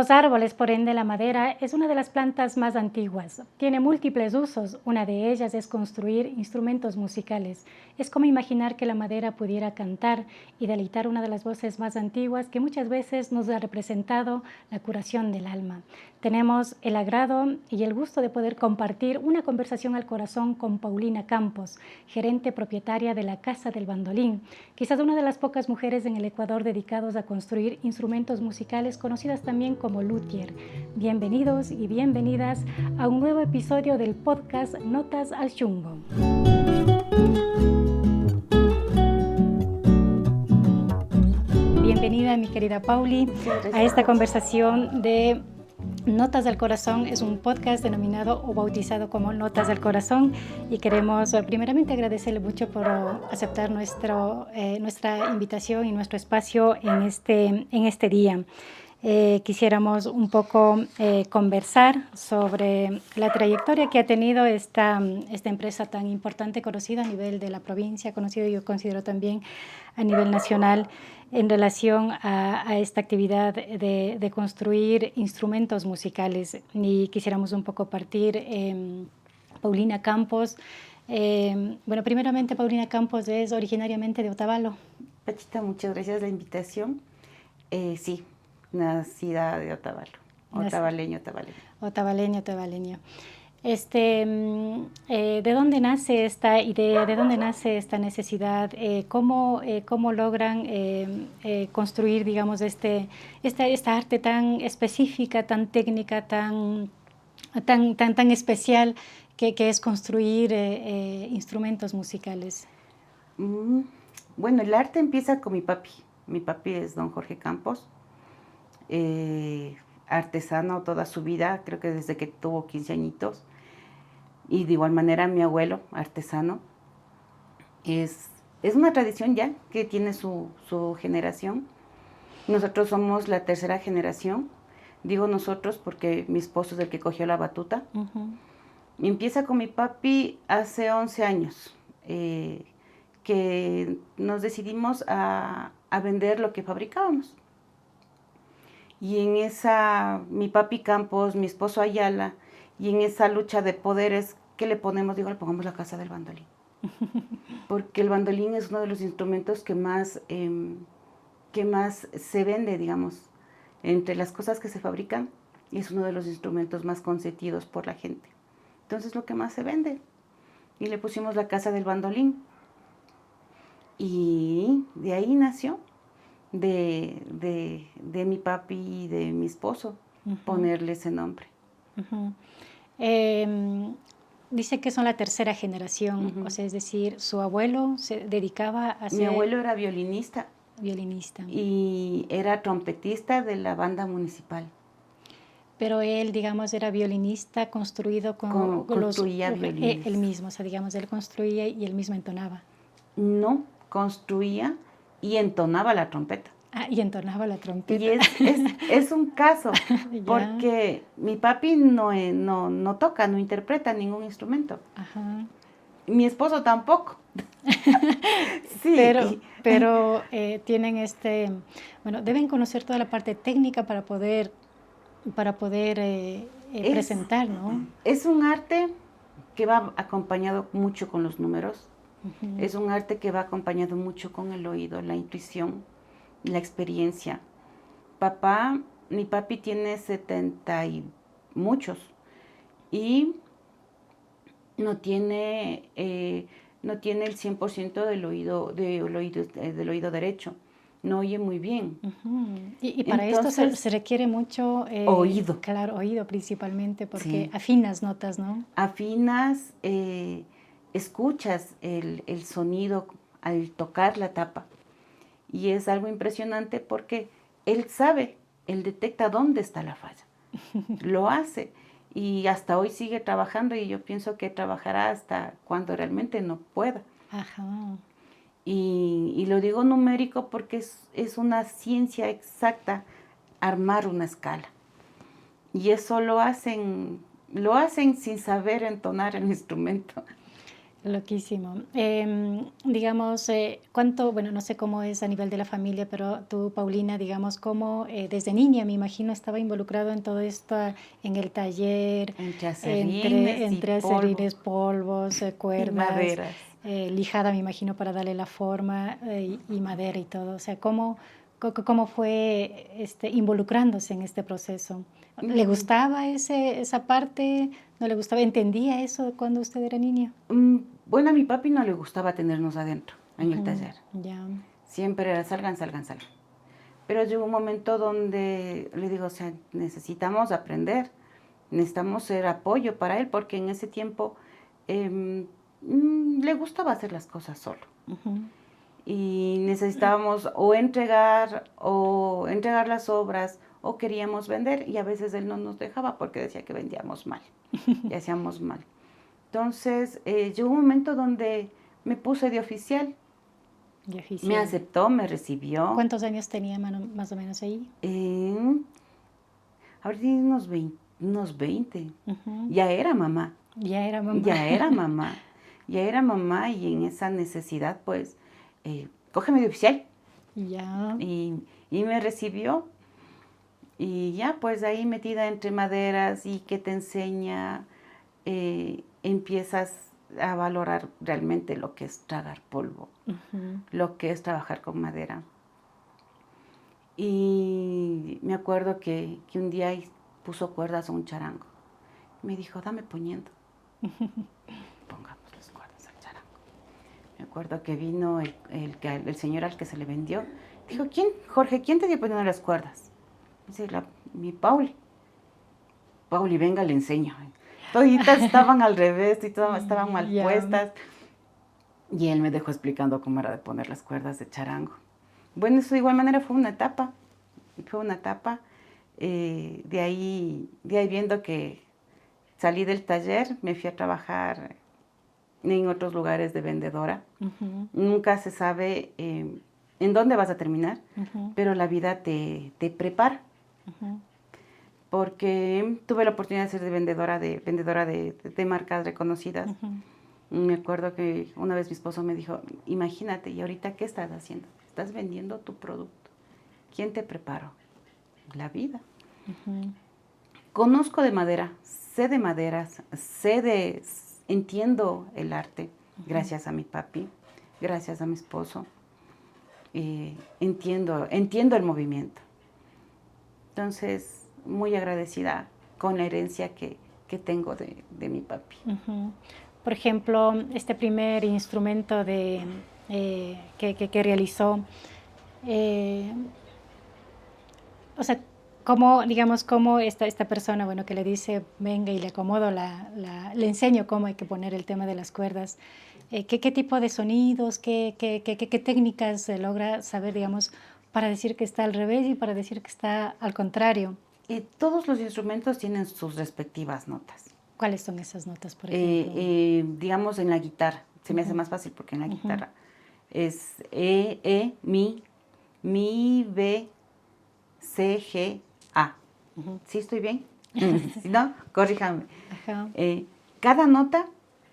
Los árboles, por ende, la madera es una de las plantas más antiguas. Tiene múltiples usos. Una de ellas es construir instrumentos musicales. Es como imaginar que la madera pudiera cantar y deleitar una de las voces más antiguas que muchas veces nos ha representado la curación del alma. Tenemos el agrado y el gusto de poder compartir una conversación al corazón con Paulina Campos, gerente propietaria de la Casa del Bandolín, quizás una de las pocas mujeres en el Ecuador dedicados a construir instrumentos musicales, conocidas también como luthier. Bienvenidos y bienvenidas a un nuevo episodio del podcast Notas al Chungo. Bienvenida, mi querida Pauli, a esta conversación de Notas del Corazón. Es un podcast denominado o bautizado como Notas del Corazón y queremos primeramente agradecerle mucho por aceptar nuestra invitación y nuestro espacio en este día. Quisiéramos un poco conversar sobre la trayectoria que ha tenido esta empresa tan importante, conocida a nivel de la provincia, conocida yo considero también a nivel nacional, en relación a esta actividad de construir instrumentos musicales. Y quisiéramos un poco partir, Paulina Campos. Bueno, primeramente, Paulina Campos es originariamente de Otavalo. Pachita, muchas gracias por la invitación. Sí, nacida de Otavalo, otavaleño. Otavaleño. ¿De dónde nace esta idea? ¿De dónde nace esta necesidad? ¿Cómo logran construir, digamos, esta arte tan específica, tan técnica, tan especial que es construir instrumentos musicales? Bueno, el arte empieza con mi papi. Mi papi es don Jorge Campos, artesano toda su vida, creo que desde que tuvo 15 añitos. Y de igual manera mi abuelo, artesano. Es una tradición ya que tiene su generación. Nosotros somos la tercera generación. Digo nosotros porque mi esposo es el que cogió la batuta. Uh-huh. Y empieza con mi papi hace 11 años, que nos decidimos a vender lo que fabricábamos. Y en esa, mi papi Campos, mi esposo Ayala, y en esa lucha de poderes, ¿qué le ponemos? Digo, le pongamos la Casa del Bandolín. Porque el bandolín es uno de los instrumentos que más se vende, digamos, entre las cosas que se fabrican, y es uno de los instrumentos más consentidos por la gente. Entonces, lo que más se vende. Y le pusimos la Casa del Bandolín. Y de ahí nació, de mi papi y de mi esposo, uh-huh, ponerle ese nombre. Uh-huh. Dice que son la tercera generación, uh-huh, o sea, es decir, su abuelo se dedicaba a ser... Mi abuelo era violinista. Violinista. Y era trompetista de la banda municipal. Pero él, digamos, era violinista construido construía violines. Él mismo, o sea, digamos, él construía y él mismo entonaba. No, construía y entonaba la trompeta. Ah, y entonaba la trompeta. Y es un caso, porque mi papi no toca, no interpreta ningún instrumento. Ajá. Mi esposo tampoco. Sí. Pero tienen bueno, deben conocer toda la parte técnica para poder presentar, ¿no? Es un arte que va acompañado mucho con los números. Uh-huh. Es un arte que va acompañado mucho con el oído, la intuición, la experiencia. Mi papi tiene 70 y muchos y no tiene el 100% del oído derecho. No oye muy bien. Uh-huh. Y para entonces, esto se requiere mucho... oído. Claro, oído principalmente, porque sí, afinas notas, ¿no? Afinas, escuchas el sonido al tocar la tapa. Y es algo impresionante porque él detecta dónde está la falla. Lo hace. Y hasta hoy sigue trabajando y yo pienso que trabajará hasta cuando realmente no pueda. Ajá. Y lo digo numérico porque es una ciencia exacta armar una escala. Y eso lo hacen sin saber entonar el instrumento. Loquísimo. Digamos, ¿cuánto, bueno, no sé cómo es a nivel de la familia, pero tú, Paulina, digamos, cómo desde niña, me imagino, estaba involucrado en todo esto, en el taller, Entre acerrines y entre polvo acerines, polvos, y cuerdas, maderas. lijada, me imagino, para darle la forma, y madera y todo. O sea, ¿cómo fue involucrándose en este proceso? ¿Le Mm, gustaba esa parte? ¿No le gustaba? ¿Entendía eso cuando usted era niña? Bueno, a mi papi no le gustaba tenernos adentro, en el Ujú, taller. ya. Siempre era salgan, salgan, salgan. Pero llegó un momento donde le digo, o sea, necesitamos aprender, necesitamos ser apoyo para él, porque en ese tiempo le gustaba hacer las cosas solo. Ujú, Y necesitábamos o entregar las obras o queríamos vender y a veces él no nos dejaba porque decía que vendíamos mal y hacíamos mal. Entonces llegó un momento donde me puse de oficial, y me oficial. aceptó, me recibió. ¿Cuántos años tenía más o menos ahí? Ahora tiene unos 20. Ujú, Ya era mamá, ya era mamá. ya era mamá, ya era mamá y en esa necesidad pues, cógeme de oficial. Ya. Y me recibió y ya pues ahí metida entre maderas y que te enseña, empiezas a valorar realmente lo que es tragar polvo, Ujú, lo que es trabajar con madera. Y me acuerdo que un día puso cuerdas a un charango. Me dijo, dame poniendo, pongamos las cuerdas al charango. Me acuerdo que vino el señor al que se le vendió. Dijo, ¿quién, Jorge, quién te dio poniendo las cuerdas? Dice, mi Pauli. Pauli, venga, le enseño. Toditas estaban al revés y todas estaban mal ya. puestas. Y él me dejó explicando cómo era de poner las cuerdas de charango. Bueno, eso de igual manera fue una etapa. Fue una etapa. De ahí viendo que salí del taller, me fui a trabajar en otros lugares de vendedora. Ujú, Nunca se sabe en dónde vas a terminar, ujú, pero la vida te prepara. ujú, Porque tuve la oportunidad de ser vendedora de marcas reconocidas. ujú. Me acuerdo que una vez mi esposo me dijo, imagínate, ¿y ahorita qué estás haciendo? Estás vendiendo tu producto. ¿Quién te preparó? La vida. Ujú, Conozco de madera, sé de maderas, entiendo el arte, ujú. gracias a mi papi, gracias a mi esposo. Entiendo el movimiento. Entonces, muy agradecida con la herencia que tengo de mi papi. Ujú. Por ejemplo, este primer instrumento que realizó, eh, o sea, cómo, digamos, cómo esta persona, bueno, que le dice, venga y le acomodo le enseño cómo hay que poner el tema de las cuerdas, qué tipo de sonidos, qué técnicas se logra saber, digamos, para decir que está al revés y para decir que está al contrario. Todos los instrumentos tienen sus respectivas notas. ¿Cuáles son esas notas, por ejemplo? Digamos en la guitarra, se me hace Ujú, más fácil porque en la ujú, guitarra es mi, be, C, G, A. ujú. ¿Sí estoy bien? Si no, corríjame. Ajá. Eh, cada nota,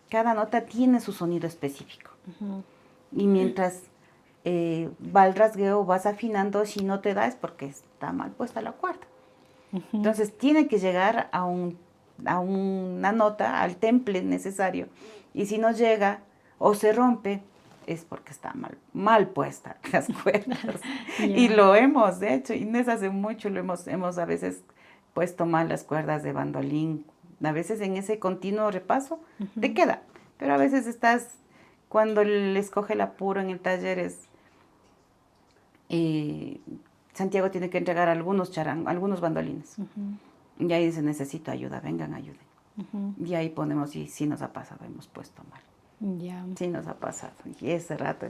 cada nota tiene su sonido específico. Ujú, Y mientras va el rasgueo, vas afinando, si no te da es porque está mal puesta la cuerda. ujú. Entonces tiene que llegar a una nota, al temple necesario. Y si no llega o se rompe, es porque está mal puesta las cuerdas. Y Ya. lo hemos hecho, y no es hace mucho, hemos a veces puesto mal las cuerdas de bandolín. A veces en ese continuo repaso te Ujú, queda, pero a veces cuando les coge el apuro en el taller eh, Santiago tiene que entregar algunos bandolines. ujú, Y ahí dice, necesito ayuda, vengan, ayuden. ujú. Y ahí ponemos, y sí nos ha pasado, hemos puesto mal. Ya. Sí nos ha pasado. Y ese rato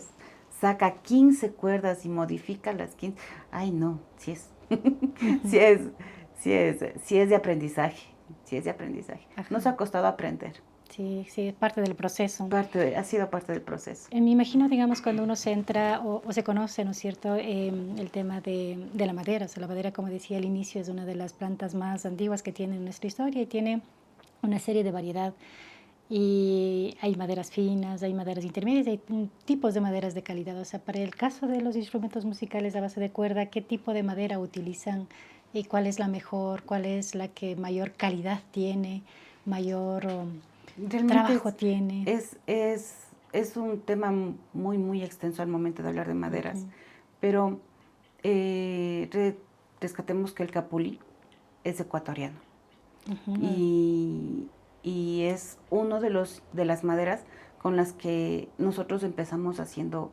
saca 15 cuerdas y modifica las 15. Ay, no, sí es. Ujú. sí es, sí es de aprendizaje. Sí es de aprendizaje. Ajá. Nos ha costado aprender. Sí, sí, es parte del proceso. Ha sido parte del proceso. Me imagino, digamos, cuando uno se entra o se conoce, ¿no es cierto?, el tema de la madera. O sea, la madera, como decía al inicio, es una de las plantas más antiguas que tiene en nuestra historia y tiene una serie de variedad. y hay maderas finas, hay maderas intermedias, hay tipos de maderas de calidad. O sea, para el caso de los instrumentos musicales a base de cuerda, ¿qué tipo de madera utilizan y cuál es la mejor, cuál es la que mayor calidad tiene, mayor Realmente trabajo tiene? es un tema muy, muy extenso al momento de hablar de maderas, Ujú. pero rescatemos que el capulí es ecuatoriano Ujú. y es uno de las maderas con las que nosotros empezamos haciendo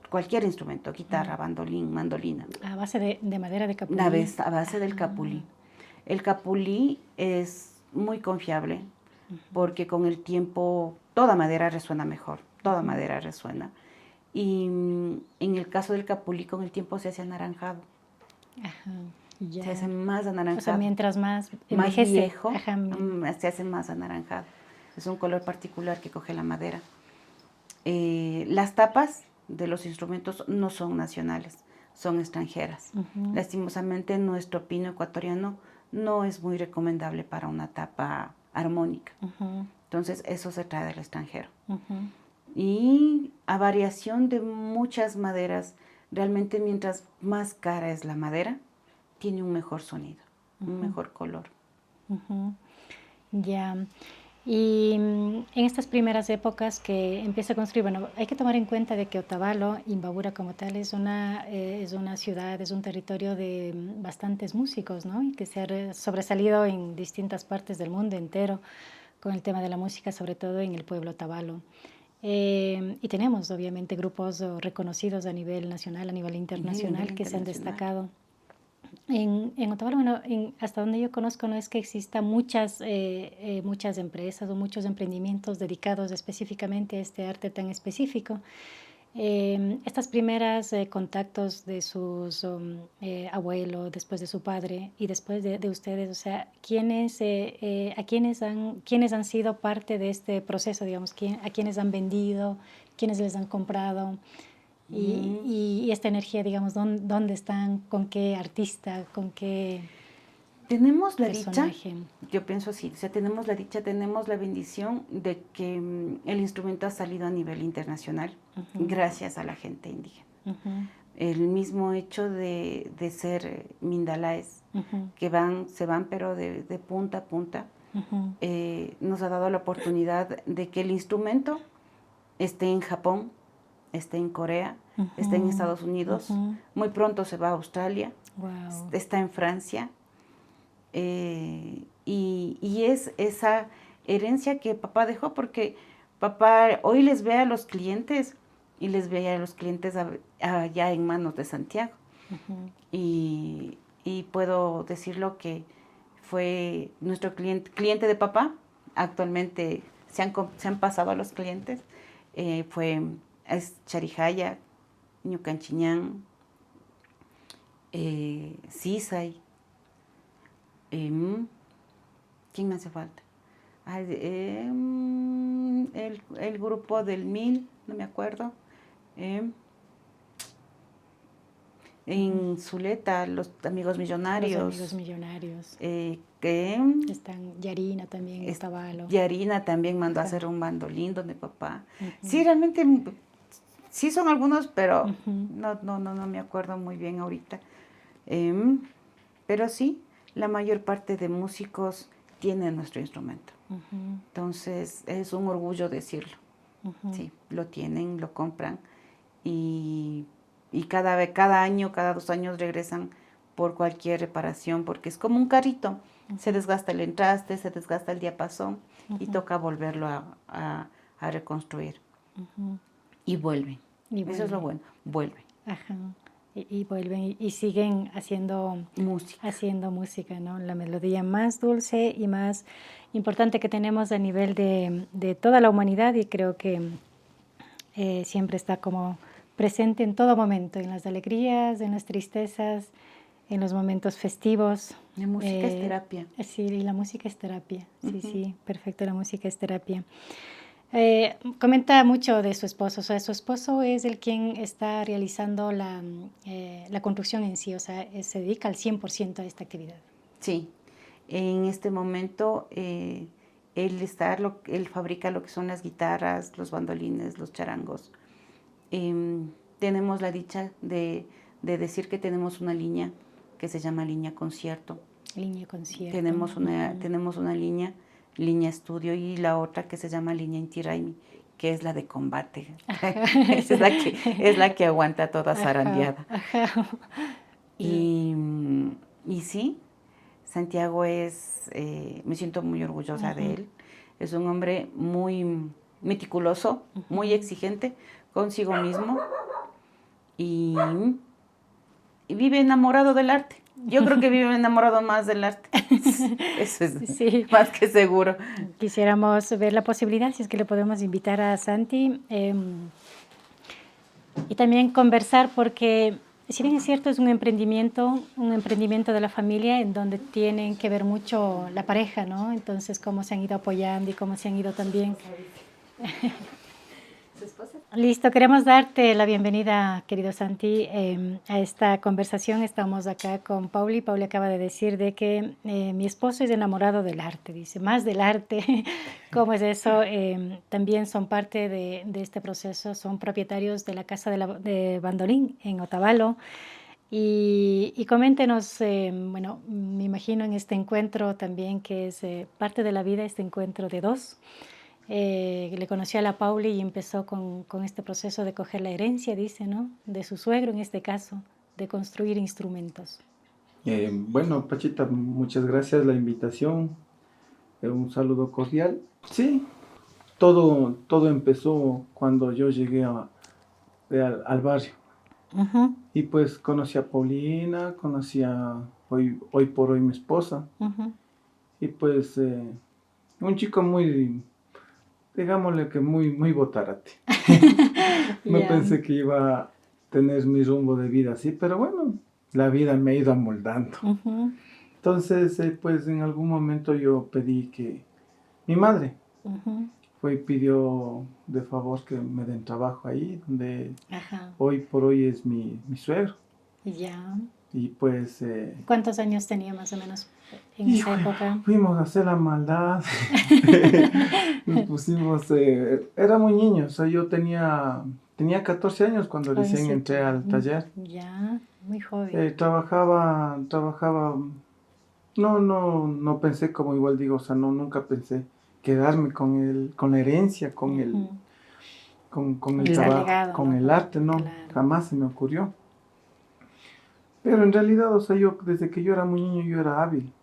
cualquier instrumento, guitarra, bandolín, mandolina, A base de madera de a capulí. base del capulí. El capulí es muy confiable porque con el tiempo toda madera resuena mejor, toda madera resuena. Y en el caso del capulí con el tiempo se hace anaranjado, Ajá, se hace ya. más O sea, anaranjado, mientras más más envejece, viejo, ajá, se hace más anaranjado. Es un color particular que coge la madera. Las tapas de los instrumentos no son nacionales, son extranjeras. Lastimosamente nuestro pino ecuatoriano no es muy recomendable para una tapa armónica. Entonces eso se trae del extranjero. Y a variación de muchas maderas, realmente mientras más cara es la madera, tiene un mejor sonido, un mejor color. Ya. Y en estas primeras épocas que empieza a construir, bueno, hay que tomar en cuenta de que Otavalo, Imbabura como tal, es una ciudad, es un territorio de bastantes músicos, ¿no? Y que se ha sobresalido en distintas partes del mundo entero con el tema de la música, sobre todo en el pueblo Otavalo. Y tenemos obviamente grupos reconocidos a nivel nacional, a nivel internacional, que se han destacado. En Otavalo, bueno, hasta donde yo conozco, no es que exista muchas empresas o muchos emprendimientos dedicados específicamente a este arte tan específico. Estas primeras contactos de sus abuelos, después de su padre y después de ustedes, o sea, ¿quiénes han sido parte de este proceso, digamos, a quiénes han vendido, quiénes les han comprado? Y esta energía, digamos, ¿dónde están? ¿Con qué artista? ¿Con qué tenemos la personaje? dicha, yo pienso así, o sea, tenemos la dicha, tenemos la bendición de que el instrumento ha salido a nivel internacional gracias a la gente indígena. El mismo hecho de ser mindalaes, que se van pero de punta a punta, nos ha dado la oportunidad de que el instrumento esté en Japón, esté en Corea, esté en Estados Unidos, muy pronto se va a Australia, está en Francia, y es esa herencia que papá dejó, porque papá hoy les ve a los clientes y les ve a los clientes allá en manos de Santiago. Y puedo decirlo que fue nuestro cliente de papá. Actualmente se han pasado a los clientes. Es Charijaya, Ñucanchiñán, Sisay. ¿Quién me hace falta? El grupo del MIL, no me acuerdo. En Zuleta, los amigos millonarios. Los amigos millonarios. Que Están Yarina también, Otavalo. Yarina también mandó a hacer un bandolín donde papá. Sí, realmente, sí son algunos, pero no me acuerdo muy bien ahorita. Pero sí, la mayor parte de músicos tienen nuestro instrumento. Entonces, es un orgullo decirlo. Sí, lo tienen, lo compran y cada año, cada 2 años regresan por cualquier reparación, porque es como un carrito. Se desgasta el entraste, se desgasta el diapasón y toca volverlo a reconstruir. Y vuelven. Eso es lo bueno, vuelven. Ajá. Y vuelven y siguen haciendo música, ¿no? La melodía más dulce y más importante que tenemos a nivel de toda la humanidad, y creo que siempre está como presente en todo momento, en las alegrías, en las tristezas, en los momentos festivos. La música es terapia. Sí, y la música es terapia. Sí, perfecto, la música es terapia. Comenta mucho de su esposo, o sea, su esposo es el quien está realizando la construcción en sí, o sea, se dedica al 100% a esta actividad. Sí, en este momento él fabrica lo que son las guitarras, los bandolines, los charangos. Tenemos la dicha de decir que tenemos una línea que se llama línea concierto. Línea concierto. Tenemos una línea estudio, y la otra que se llama línea Inti Raymi, que es la de combate. Esa es la que aguanta toda zarandeada. Y sí, Santiago me siento muy orgullosa de él. Es un hombre muy meticuloso, muy exigente consigo mismo, y vive enamorado del arte. Yo creo que vive enamorado más del arte. Eso es más que seguro. Quisiéramos ver la posibilidad, si es que le podemos invitar a Santi, y también conversar, porque si bien es cierto, es un emprendimiento de la familia en donde tienen que ver mucho la pareja, ¿no? Entonces, cómo se han ido apoyando y cómo se han ido también. ¿Su esposa? Listo, queremos darte la bienvenida, querido Santi, a esta conversación. Estamos acá con Pauli. Pauli acaba de decir de que mi esposo es enamorado del arte, dice, más del arte. ¿Cómo es eso? También son parte de este proceso, son propietarios de la Casa de Bandolín en Otavalo. Y coméntenos, bueno, me imagino en este encuentro también que es parte de la vida, este encuentro de dos. Le conoció a la Pauli y empezó con este proceso de coger la herencia, dice, ¿no? De su suegro en este caso, de construir instrumentos. Bueno, Pachita, muchas gracias la invitación, un saludo cordial. Sí, todo empezó cuando yo llegué al barrio. Uh-huh. Y pues conocí a Paulina, conocí a hoy por hoy mi esposa. Uh-huh. Y pues un chico muy, digámosle que muy botarate. No pensé que iba a tener mi rumbo de vida así, pero bueno, la vida me ha ido amoldando. Uh-huh. Entonces, pues en algún momento yo pedí que mi madre pidió de favor que me den trabajo ahí, donde hoy por hoy es mi suegro. Ya. Y pues... ¿Cuántos años tenía más o menos en esa época? Fuimos a hacer la maldad. Nos pusimos... era muy niño, o sea, yo tenía 14 años cuando recién entré al taller. Ya, muy joven. Trabajaba... No pensé, como igual digo, o sea, nunca pensé quedarme con la herencia, con el trabajo, legado, con el arte, no, claro. Jamás se me ocurrió. Pero en realidad, o sea, yo desde que yo era muy niño yo era hábil,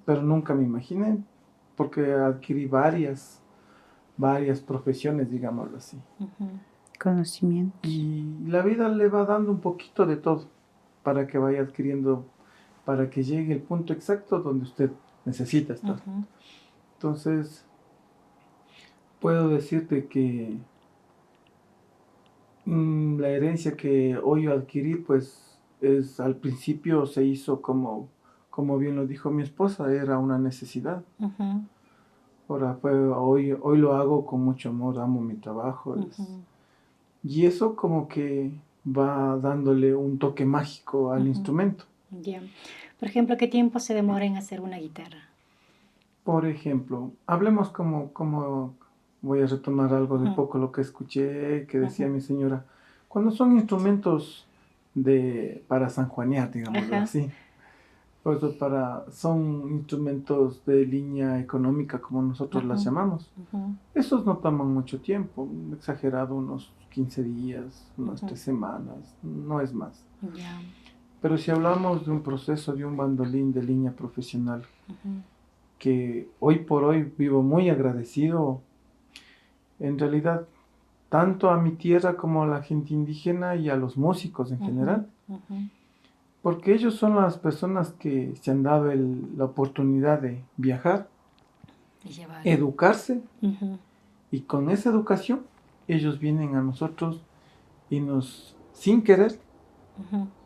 pero nunca me imaginé, porque adquirí varias profesiones, digámoslo así. Conocimientos. Y la vida le va dando un poquito de todo para que vaya adquiriendo, para que llegue el punto exacto donde usted necesita estar. Entonces, puedo decirte que la herencia que hoy adquirí, pues, al principio se hizo como bien lo dijo mi esposa, era una necesidad. Ahora, hoy lo hago con mucho amor, amo mi trabajo. Y eso como que va dándole un toque mágico al instrumento. Yeah. Por ejemplo, ¿qué tiempo se demora en hacer una guitarra? Por ejemplo, hablemos como voy a retomar algo de poco lo que escuché que decía mi señora. Cuando son instrumentos para sanjuanear, digámoslo así, pues son instrumentos de línea económica, como nosotros las llamamos. Esos no toman mucho tiempo, exagerado unos 15 días, unas 3 semanas, no es más. Yeah. Pero si hablamos de un proceso de un bandolín de línea profesional, que hoy por hoy vivo muy agradecido, en realidad, tanto a mi tierra como a la gente indígena y a los músicos en general, porque ellos son las personas que se han dado la oportunidad de viajar, educarse, y con esa educación ellos vienen a nosotros y sin querer,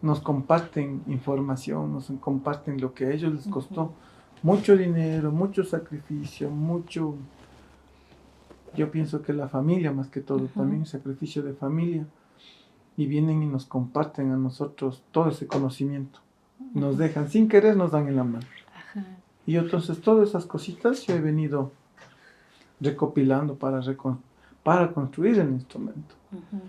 nos comparten información, nos comparten lo que a ellos les costó. Mucho dinero, mucho sacrificio, yo pienso que la familia más que todo, también sacrificio de familia, y vienen y nos comparten a nosotros todo ese conocimiento, nos dejan, sin querer nos dan en la mano. Y entonces todas esas cositas yo he venido recopilando para construir el instrumento. Ujú.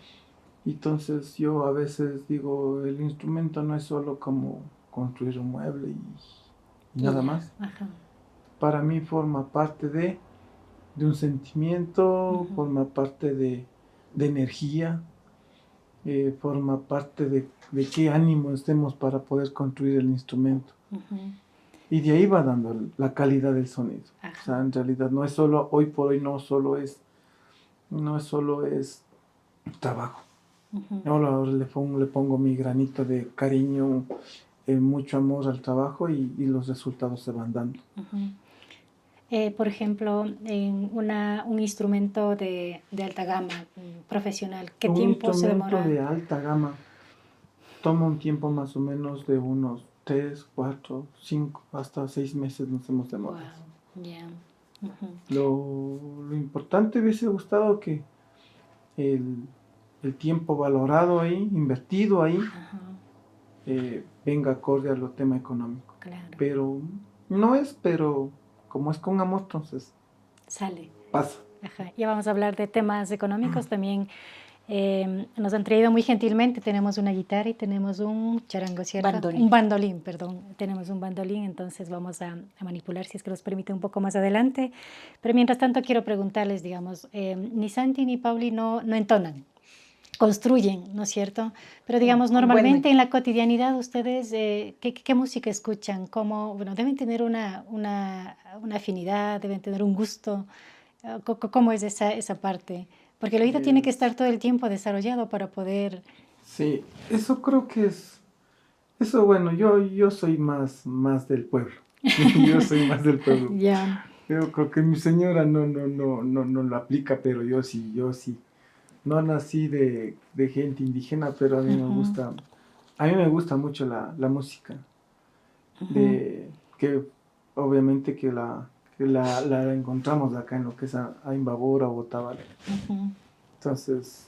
Entonces yo a veces digo, el instrumento no es solo como construir un mueble y nada Ya. más. Ajá. Para mí forma parte de un sentimiento, Ujú. forma parte de energía, forma parte de qué ánimo estemos para poder construir el instrumento. Ujú. Y de ahí va dando la calidad del sonido. Ajá. O sea, en realidad no es solo, hoy por hoy no es solo es trabajo. Ujú. Ahora le pongo mi granito de cariño, mucho amor al trabajo y los resultados se van dando. Ujú. Por ejemplo, en un instrumento de alta gama, profesional, ¿qué Un tiempo se instrumento demora? de alta gama toma un tiempo más o menos de unos 3, 4, 5, hasta 6 meses nos hemos demorado. Wow, ya. Ujú. Lo importante hubiese gustado que el, el tiempo valorado ahí, invertido ahí, Ajá, venga acorde a lo tema económico. claro. Pero pero como es con amor, entonces Sale. pasa. Ajá. Ya vamos a hablar de temas económicos también. Nos han traído muy gentilmente, tenemos una guitarra y tenemos un charango, ¿cierto? Bandolín. Un bandolín, perdón. Tenemos un bandolín, entonces vamos a manipular si es que nos permite un poco más adelante. Pero mientras tanto quiero preguntarles, digamos, ni Santi ni Pauli no entonan, construyen, ¿no es cierto? Pero digamos, normalmente Bueno, en la cotidianidad ustedes, ¿qué música escuchan? ¿Cómo, bueno, deben tener una afinidad, deben tener un gusto? ¿Cómo es esa parte? Porque el oído tiene que estar todo el tiempo desarrollado para poder... Sí, eso creo que es, eso bueno, yo soy más del pueblo. Yo soy más del pueblo. Ya. Yo creo que mi señora no lo aplica, pero yo sí. No nací de gente indígena, pero Ujú, a mí me gusta mucho la música, ujú, que obviamente la encontramos acá en lo que es a Imbabura o Otavalo. ujú. Entonces,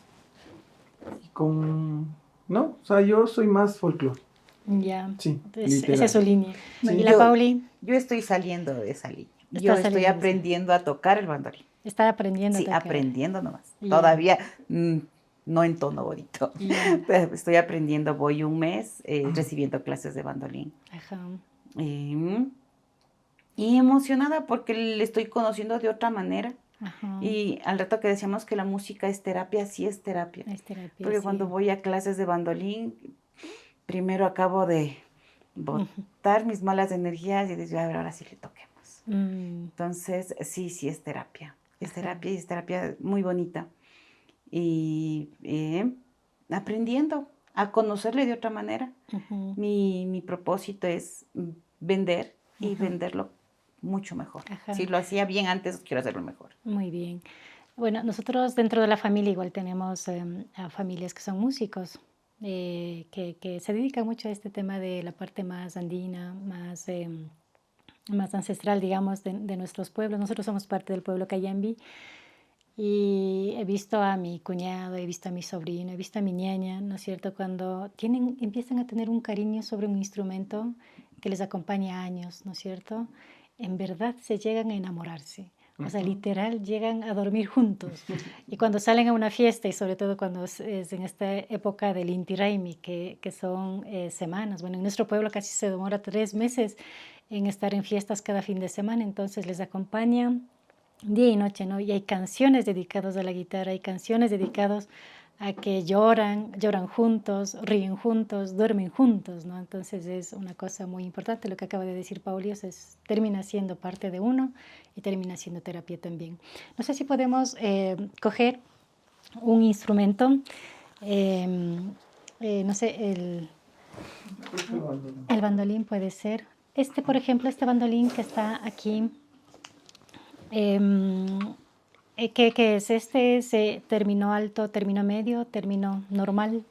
no, o sea, yo soy más folclore, Ya. sí, Entonces, esa es literal. su línea. Sí. ¿Y la Pauli? yo estoy saliendo de esa línea. Yo Está estoy saliendo de esa. aprendiendo a tocar el bandolín. Está aprendiendo a Sí, tocar. aprendiendo nomás. Ya. Todavía no en tono bonito. Ya. Estoy aprendiendo, voy un mes recibiendo clases de bandolín. Ajá. Em, y emocionada porque le estoy conociendo de otra manera. Ajá. Y al rato que decíamos que la música es terapia, sí es terapia. Es terapia, Porque sí. cuando voy a clases de bandolín, primero acabo de botar mis malas energías y decir, a ver, ahora sí le toquemos. Entonces, sí es terapia. Es Ajá. terapia y es terapia muy bonita. Y aprendiendo a conocerle de otra manera. Ujú. Mi propósito es vender y Ujú. venderlo mucho mejor. Ajá. Si lo hacía bien antes, quiero hacerlo mejor. Muy bien. Bueno, nosotros dentro de la familia igual tenemos a familias que son músicos, que se dedican mucho a este tema de la parte más andina, más ancestral, digamos, de nuestros pueblos. Nosotros somos parte del pueblo Cayambi y he visto a mi cuñado, he visto a mi sobrino, he visto a mi ñaña, ¿no es cierto? Cuando empiezan a tener un cariño sobre un instrumento que les acompaña años, ¿no es cierto? En verdad se llegan a enamorarse. O sea, literal, llegan a dormir juntos. Y cuando salen a una fiesta, y sobre todo cuando es en esta época del Inti Raymi, que son semanas, bueno, en nuestro pueblo casi se demora 3 meses en estar en fiestas cada fin de semana, entonces les acompaña día y noche, ¿no? Y hay canciones dedicadas a la guitarra, hay canciones dedicadas a que lloran juntos, ríen juntos, duermen juntos, ¿no? Entonces es una cosa muy importante lo que acaba de decir Paulio, termina siendo parte de uno y termina siendo terapia también. No sé si podemos coger un instrumento, no sé, el bandolín puede ser. Por ejemplo, este bandolín que está aquí, ¿qué es este? ¿Se terminó alto, terminó medio, terminó normal?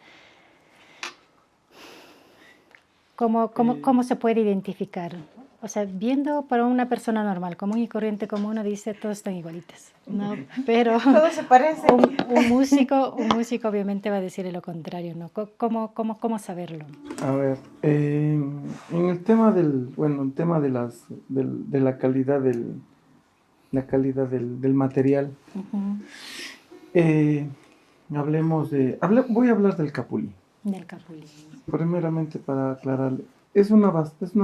¿Cómo se puede identificar? O sea, viendo para una persona normal, común y corriente, como uno dice, todos están igualitos, ¿no? Pero Todo se parece. un músico obviamente va a decir lo contrario, ¿no? ¿Cómo saberlo? A ver, en el tema el tema de la calidad la calidad del material. Ujú. Voy a hablar del capulín. Del capulín. Primeramente para aclararle, es una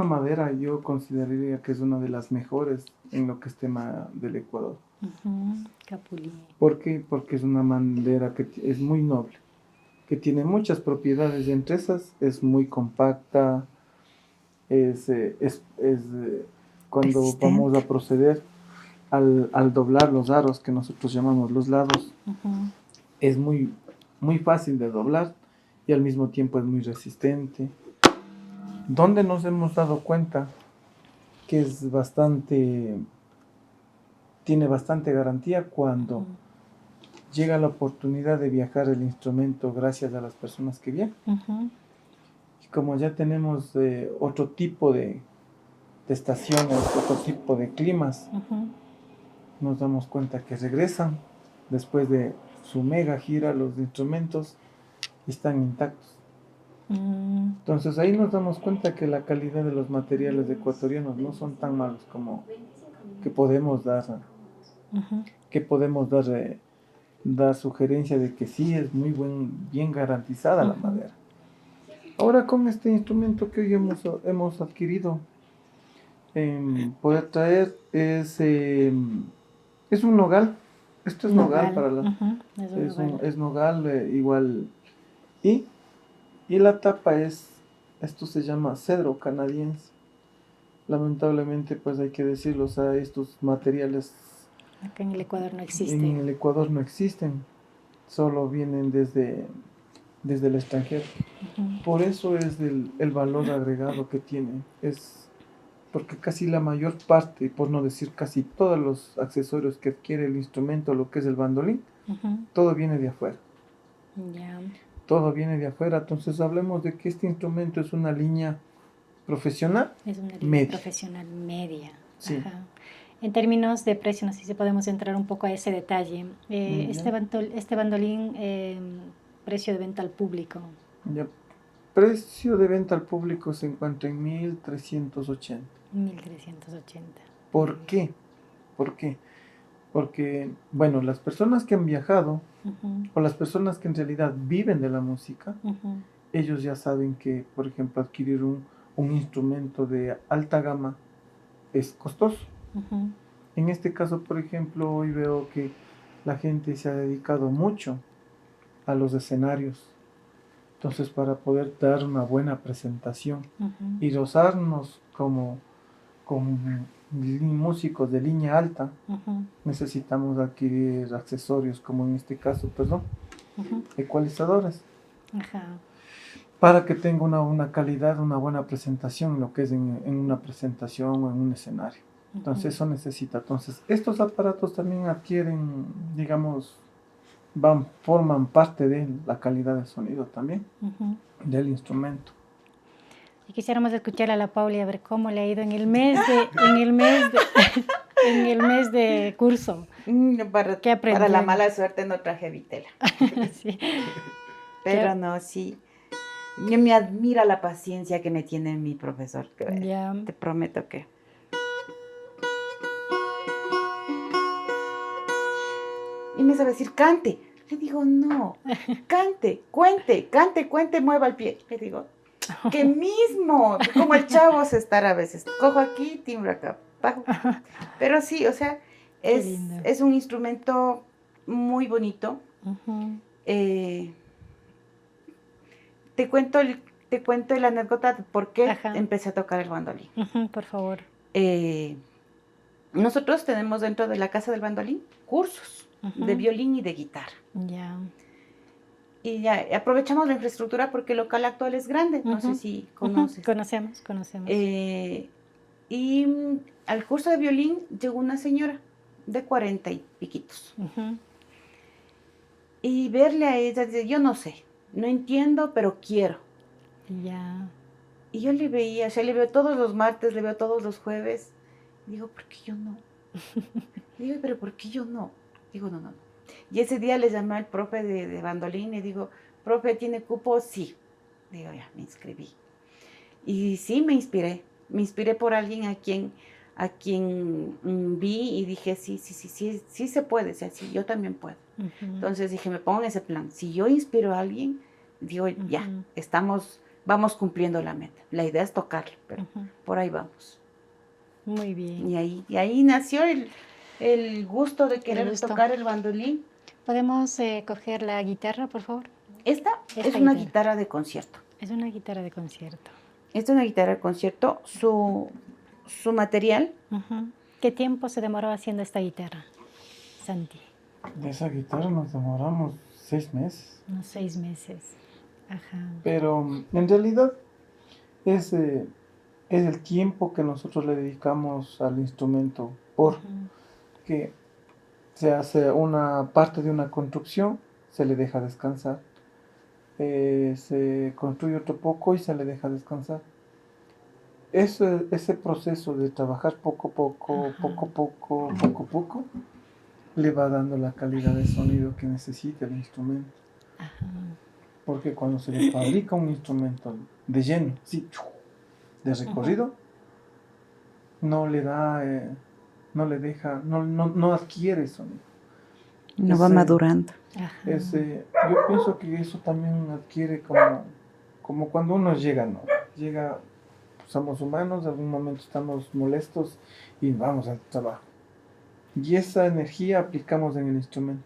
madera, yo consideraría que es una de las mejores en lo que es tema del Ecuador. Ujú. Capulín. ¿Por qué? Porque es una madera que es muy noble, que tiene muchas propiedades, y entre esas es muy compacta, cuando vamos Resistente. a proceder al doblar los aros, que nosotros llamamos los lados, Ujú. es muy fácil de doblar y al mismo tiempo es muy resistente. Donde nos hemos dado cuenta que tiene bastante garantía cuando Ujú. llega la oportunidad de viajar el instrumento gracias a las personas que vienen. Ujú. Y como ya tenemos otro tipo de estaciones, otro tipo de climas, Ujú. nos damos cuenta que regresan después de su mega gira los instrumentos y están intactos. Mm. Entonces ahí nos damos cuenta que la calidad de los materiales ecuatorianos no son tan malos como que podemos dar, Ujú. que podemos dar, dar sugerencia de que sí es bien garantizada la Ujú. madera. Ahora con este instrumento que hoy hemos adquirido, poder traer es un nogal. Esto es nogal Nogal. para Ujú. Es un nogal. es nogal igual. Y, y la tapa esto se llama cedro canadiense. Lamentablemente, pues hay que decirlo, o sea, estos materiales Acá en el Ecuador no en existe. el Ecuador no existen, solo vienen desde el extranjero. Ujú. Por eso es el valor agregado que tiene. Es porque casi la mayor parte, por no decir casi todos los accesorios que adquiere el instrumento, lo que es el bandolín, Ujú. todo viene de afuera. Ya. Todo viene de afuera. Entonces hablemos de que este instrumento es una línea profesional Es una línea media. profesional media. Sí. Ajá. En términos de precio, no sé si podemos entrar un poco a ese detalle. Ya. Este bandolín, precio de venta al público. Ya. Precio de venta al público se encuentra en 1.380. 1380. ¿Por qué? ¿Por qué? Porque, bueno, las personas que han viajado Ujú. o las personas que en realidad viven de la música, Ujú. ellos ya saben que, por ejemplo, adquirir un instrumento de alta gama es costoso. Ujú. En este caso, por ejemplo, hoy veo que la gente se ha dedicado mucho a los escenarios. Entonces, para poder dar una buena presentación Ujú. y rozarnos como músicos de línea alta, Ujú. necesitamos adquirir accesorios como en este caso, perdón, Ujú. ecualizadores, Ajá. para que tenga una calidad, una buena presentación, lo que es en una presentación o en un escenario. Entonces eso necesita. Entonces estos aparatos también adquieren, digamos, forman parte de la calidad del sonido también, Ujú. del instrumento. Y quisiéramos escuchar a la Pauli a ver cómo le ha ido en el mes de curso. ¿Qué aprendió? Para la mala suerte no traje vitela. Sí. Pero no, sí. Me admira la paciencia que me tiene mi profesor. Ya. Te prometo que. Y me sabe decir, cante. Le digo, no, cante, cuente, mueva el pie. Le digo, que mismo, como el chavo se estar a veces. Cojo aquí, timbro acá, bajo. Pero sí, o sea, Qué lindo. es un instrumento muy bonito. Ujú. Te cuento la anécdota de por qué Ajá. empecé a tocar el bandolín. Ujú, por favor. Nosotros tenemos dentro de la casa del bandolín cursos de Ujú. violín y de guitarra. Ya. Y ya aprovechamos la infraestructura porque el local actual es grande. No sé Ujú. si Ujú. conoces. Conocemos. Y al curso de violín llegó una señora de 40 y piquitos. Ujú. Y verle a ella, dice, yo no sé, no entiendo, pero quiero. Ya. Y yo le veía, o sea, le veo todos los martes, le veo todos los jueves. Y digo, ¿por qué yo no? Digo, pero ¿por qué yo no? Digo, no. Y ese día le llamé al profe de bandolín y digo, profe, ¿tiene cupo? Sí. Digo, ya, me inscribí. Y sí, me inspiré por alguien a quien a quien vi y dije, sí se puede, o sea, sí, yo también puedo. Entonces dije, me pongo en ese plan. Si yo inspiro a alguien, digo, ya, vamos cumpliendo la meta. La idea es tocarlo, pero por ahí vamos. Muy bien. Y ahí nació el gusto de querer tocar el bandolín. ¿Podemos coger la guitarra, por favor? Esta es una guitarra de concierto. Es una guitarra de concierto. Esta es una guitarra de concierto. Su material. ¿Qué tiempo se demoró haciendo esta guitarra, Santi? De esa guitarra nos demoramos 6 meses. Unos 6 meses. Ajá. Pero en realidad es el tiempo que nosotros le dedicamos al instrumento, porque se hace una parte de una construcción, se le deja descansar, se construye otro poco y se le deja descansar. Ese proceso de trabajar poco a poco, le va dando la calidad de sonido que necesita el instrumento. Ajá. Porque cuando se le fabrica un instrumento de lleno, sí, de recorrido, no le da, no le deja, no adquiere sonido. No va madurando. Yo pienso que eso también adquiere como cuando uno llega, ¿no? Llega, somos humanos, en algún momento estamos molestos y vamos al trabajo. Y esa energía aplicamos en el instrumento.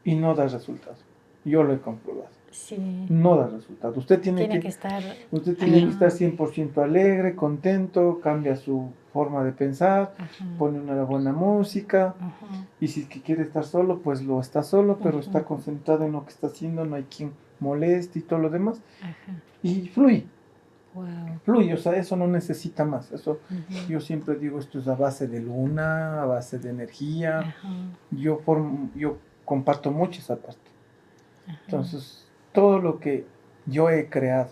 Y no da resultado. Yo lo he comprobado. Sí. No da resultado. Usted tiene que estar 100% alegre, contento, cambia su forma de pensar, pone una buena música, y si quiere estar solo, pues lo está solo, pero está concentrado en lo que está haciendo, no hay quien moleste y todo lo demás, y fluye. Wow. Fluye, o sea, eso no necesita más. Eso, yo siempre digo, esto es a base de luna, a base de energía. Yo comparto mucho esa parte. Entonces, todo lo que yo he creado,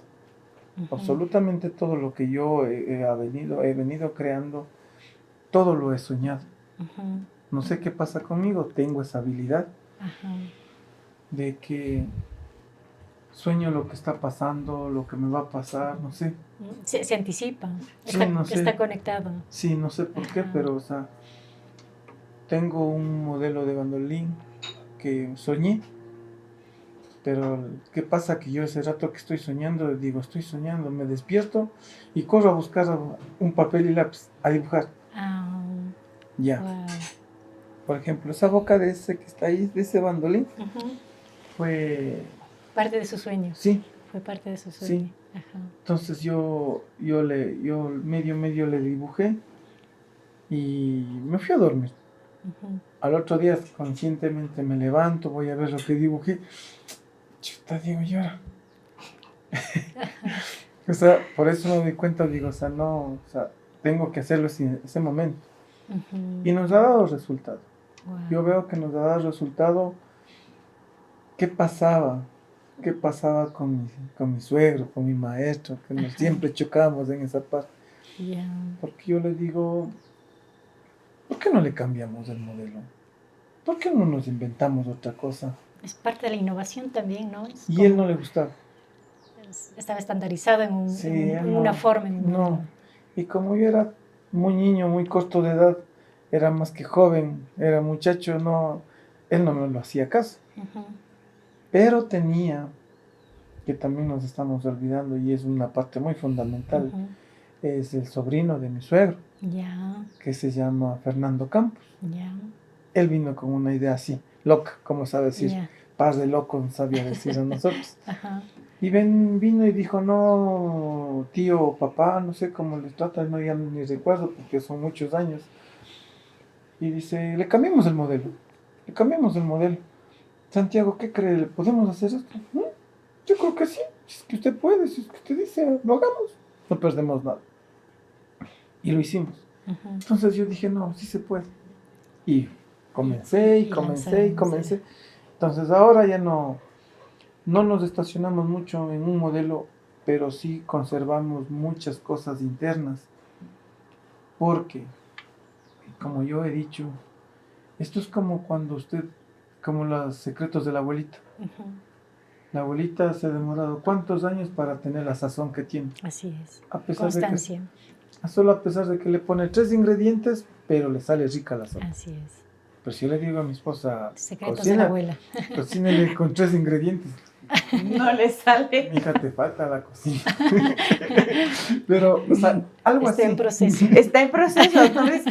absolutamente todo lo que yo he venido creando, todo lo he soñado. No sé qué pasa conmigo, tengo esa habilidad de que sueño lo que está pasando, lo que me va a pasar, no sé. Se anticipa, Sí, está conectado. Sí, no sé por qué, pero, o sea, tengo un modelo de bandolín que soñé. Pero, ¿qué pasa? Que yo ese rato que estoy soñando, estoy soñando, me despierto y corro a buscar un papel y lápiz, a dibujar. Ya. Wow. Por ejemplo, esa boca de ese que está ahí, de ese bandolín, fue... parte de su sueño. Sí. Fue parte de su sueño. Sí. Entonces yo medio le dibujé y me fui a dormir. Al otro día, conscientemente me levanto, voy a ver lo que dibujé. Chuta, digo, ¿y ahora? O sea, por eso me doy cuenta, digo, tengo que hacerlo en ese momento. Y nos ha dado resultado. Wow. Yo veo que nos ha dado resultado. ¿Qué pasaba? ¿Qué pasaba con mi suegro, con mi maestro? Que siempre chocábamos en esa parte. Porque yo le digo, ¿por qué no le cambiamos el modelo? ¿Por qué no nos inventamos otra cosa? Es parte de la innovación también, ¿no? Y él no le gustaba. Estaba estandarizado en una forma. No, y como yo era muy niño, muy corto de edad, era más que joven, era muchacho, él no me lo hacía caso. Pero tenía, que también nos estamos olvidando y es una parte muy fundamental, es el sobrino de mi suegro, que se llama Fernando Campos. Él vino con una idea así, loca, como sabe decir, par de loco sabía decir a nosotros. Y vino y dijo, no, tío, papá, no sé cómo les trata, no, ya ni recuerdo porque son muchos años. Y dice, le cambiamos el modelo. Santiago, ¿qué cree? ¿Le podemos hacer esto? Yo creo que sí, si es que usted puede, si es que usted dice, lo hagamos. No perdemos nada. Y lo hicimos. Entonces yo dije, no, sí se puede. Y comencé. Entonces ahora ya no nos estacionamos mucho en un modelo, pero sí conservamos muchas cosas internas. Porque, como yo he dicho, esto es como cuando como los secretos de la abuelita. La abuelita se ha demorado ¿cuántos años para tener la sazón que tiene? Así es. A pesar constancia. Solo a pesar de que le pone 3 ingredientes, pero le sale rica la sopa. Así es. Pero si yo le digo a mi esposa, Secretos de la abuela. cocínele con 3 ingredientes. No le sale. Mija, te falta la cocina. Pero, o sea, algo Está así. en proceso. Está en proceso, ¿no ves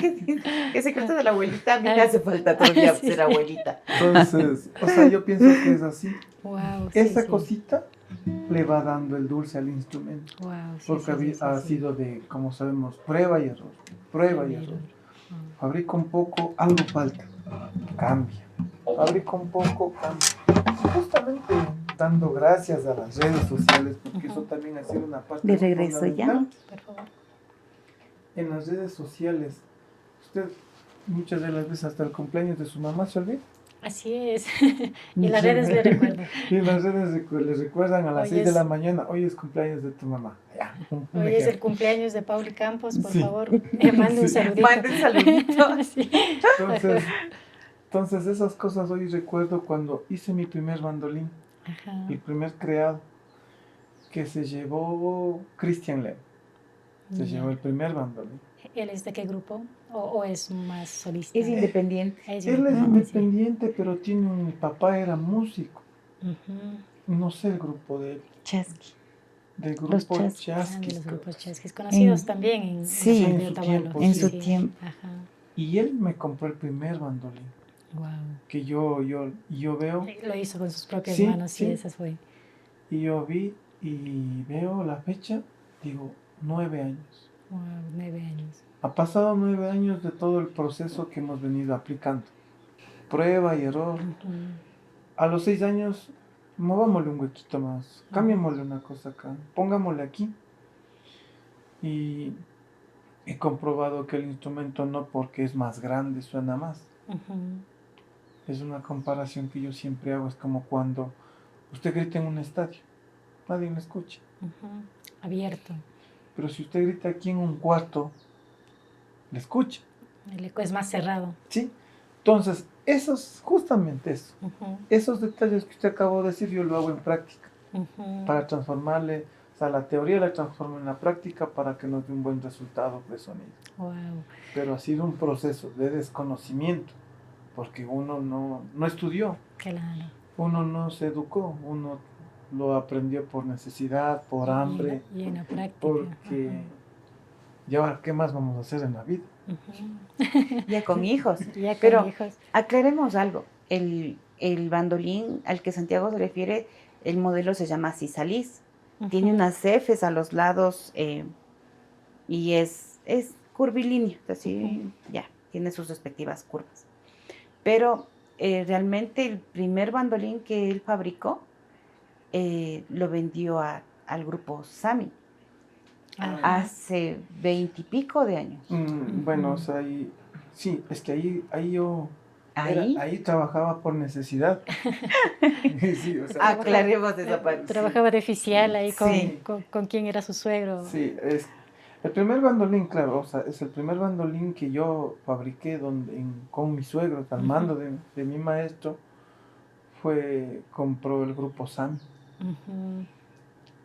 que secreto de la abuelita? A mí me hace falta todavía Sí. ser abuelita. Entonces, o sea, yo pienso que es así. Wow, Esa cosita le va dando el dulce al instrumento. Wow, Porque ha sido de, como sabemos, prueba y error. Prueba y error. Fabrica un poco, algo falta. Cambia. Fabrica un poco, cambia. Justamente dando gracias a las redes sociales, porque eso también ha sido una parte De regreso ya. fundamental. Por favor. En las redes sociales, usted muchas de las veces hasta el cumpleaños de su mamá se olvida. Así es. Y las redes le recuerdan. Y en las redes le recuerdan a las Hoy 6 de es- la mañana, hoy es cumpleaños de tu mamá. Ya, un Hoy es el ejemplo. cumpleaños de Pauli Campos, por Sí. favor. Mande un Sí. saludito. Mande un saludito. Sí. Entonces esas cosas hoy recuerdo cuando hice mi primer bandolín, Ajá. mi primer creado, que se llevó Christian Lem. Se Ya. llevó el primer bandolín. ¿Él es de qué grupo? ¿O es más solista? Es independiente. Es Él es independiente, sí. independiente, pero mi papá era músico. Ujú. No sé el grupo de él. Chasqui. Del Los grupo Ah, de Chasquis. los grupos chasquis, conocidos En- también en sí, San en Pedro su Tabalo. tiempo, En sí. su tiempo. Ajá. Y él me compró el primer bandolín. Wow. Que yo veo, Lo hizo con sus propias Sí, manos, sí, sí. esa fue. y yo vi y veo la fecha, digo, 9 años. Wow, 9 años. Ha pasado 9 años de todo el proceso que hemos venido aplicando. Prueba y error. Ujú. A los 6 años, movámosle un huequito más, cambiémosle una cosa acá, pongámosle aquí. Y he comprobado que el instrumento no porque es más grande suena más. Ujú. Es una comparación que yo siempre hago, es como cuando usted grita en un estadio, nadie lo escucha. Ujú. Abierto. Pero si usted grita aquí en un cuarto, le escucha, El eco es más cerrado. ¿sí? Entonces, justamente eso. Ujú. Esos detalles que usted acabó de decir, yo lo hago en práctica, Ujú. para transformarle, o sea, la teoría la transformo en la práctica para que nos dé un buen resultado de sonido. Wow. Pero ha sido un proceso de desconocimiento, porque uno no estudió, Claro. uno no se educó, uno lo aprendió por necesidad, por hambre, Y en la práctica. porque ¿y ahora qué más vamos a hacer en la vida? Ujú. Ya con hijos. Ya con Pero hijos. aclaremos algo. El bandolín al que Santiago se refiere, el modelo se llama Cisalis. Tiene Ujú. unas Fs a los lados y es curvilíneo. Así, ya, tiene sus respectivas curvas. Pero realmente el primer bandolín que él fabricó lo vendió al grupo Sami Ajá. hace 20 y pico de años. Bueno, o sea, sí, es que ahí yo Ahí ahí trabajaba por necesidad. Sí, o sea, aclaremos esa parte. Trabajaba de oficial ahí Sí. con quien era su suegro. sí, es el primer bandolín, claro, o sea, es el primer bandolín que yo fabriqué con mi suegro, al mando de mi maestro, compró el grupo Sam. Ujú.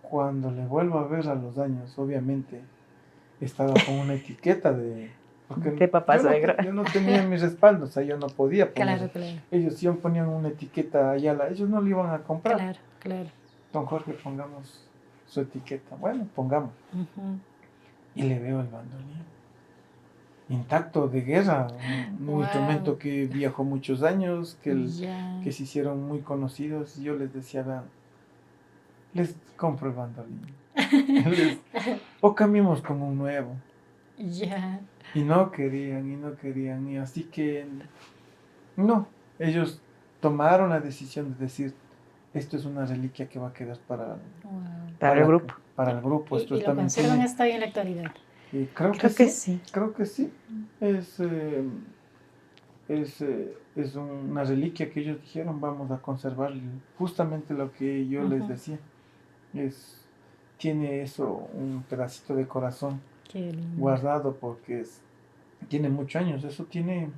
Cuando le vuelvo a ver a los años, obviamente, estaba con una etiqueta porque De papá yo suegro. yo no tenía mi respaldo, o sea, yo no podía poner. Claro, claro. Ellos sí ponían una etiqueta allá, ellos no le iban a comprar. Claro, claro. Don Jorge, pongamos su etiqueta. Bueno, pongamos. Ujú. Y le veo el bandolín. Intacto de guerra. Un Wow. instrumento que viajó muchos años, Ya. que se hicieron muy conocidos. Y yo les decía, vean, les compro el bandolín. O cambiemos con un nuevo. Ya. Y no querían, y no querían. Y así que, no, ellos tomaron la decisión de decir, esto es una reliquia que va a quedar para Wow. Para el grupo. Para el grupo. Y Esto lo también conservan tiene- hasta hoy en la actualidad. y creo Creo que que sí. sí. Creo que sí. Es una reliquia que ellos dijeron, vamos a conservar justamente lo que yo les Ujú. decía. Tiene eso, un pedacito de corazón Qué lindo. guardado porque tiene muchos años. Eso tiene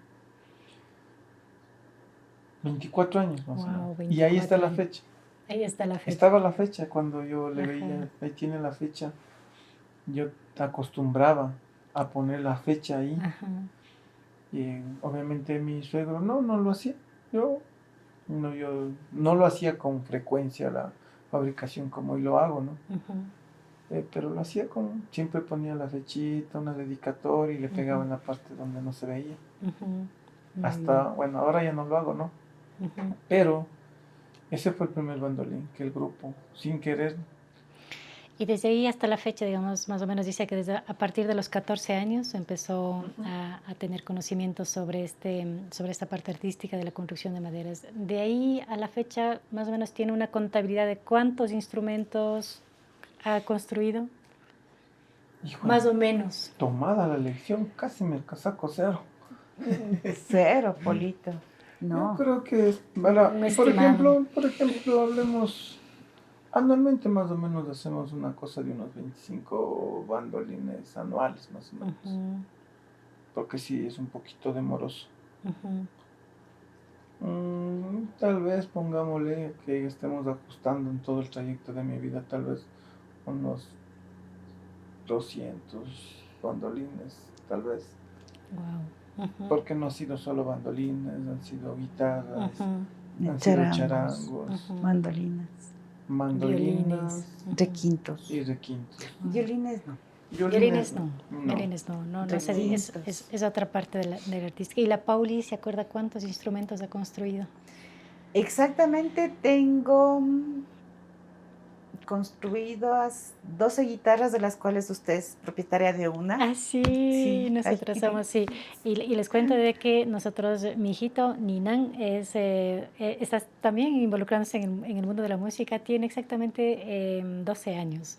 24 años más o Wow, menos. Y ahí está 24 la años. fecha. Ahí está la fecha. Estaba la fecha cuando yo le Ajá. veía, ahí tiene la fecha. Yo acostumbraba a poner la fecha ahí. Ajá. Y obviamente mi suegro no lo hacía. Yo no lo hacía con frecuencia la fabricación como hoy lo hago, ¿no? Pero lo hacía siempre ponía la fechita, una dedicatoria y le pegaba en la parte donde no se veía. Hasta, bueno, ahora ya no lo hago, ¿no? Pero ese fue el primer bandolín que el grupo, sin querer. Y desde ahí hasta la fecha, digamos, más o menos dice que a partir de los 14 años empezó a tener conocimiento sobre esta parte artística de la construcción de maderas. De ahí a la fecha, más o menos tiene una contabilidad de cuántos instrumentos ha construido. Híjole, Más o menos. Tomada la lección, casi me saco cero. Cero, Polito. No. Yo creo que, por ejemplo, hablemos, anualmente más o menos hacemos una cosa de unos 25 bandolines anuales, más o menos. Porque sí, es un poquito demoroso. Tal vez pongámosle que estemos ajustando en todo el trayecto de mi vida, tal vez unos 200 bandolines, tal vez. Wow. Porque no ha sido solo bandolines, han sido guitarras, han sido charangos, mandolinas, requintos. Y requintos. Violines no. Violines no. Es otra parte de la artística. ¿Y la Pauli se acuerda cuántos instrumentos ha construido? Exactamente, tengo construidas 12 guitarras, de las cuales usted es propietaria de una. Ah, sí, nosotros somos, sí. Y les cuento de que nosotros, mi hijito, Ninan, está también involucrándose en el mundo de la música, tiene exactamente 12 años.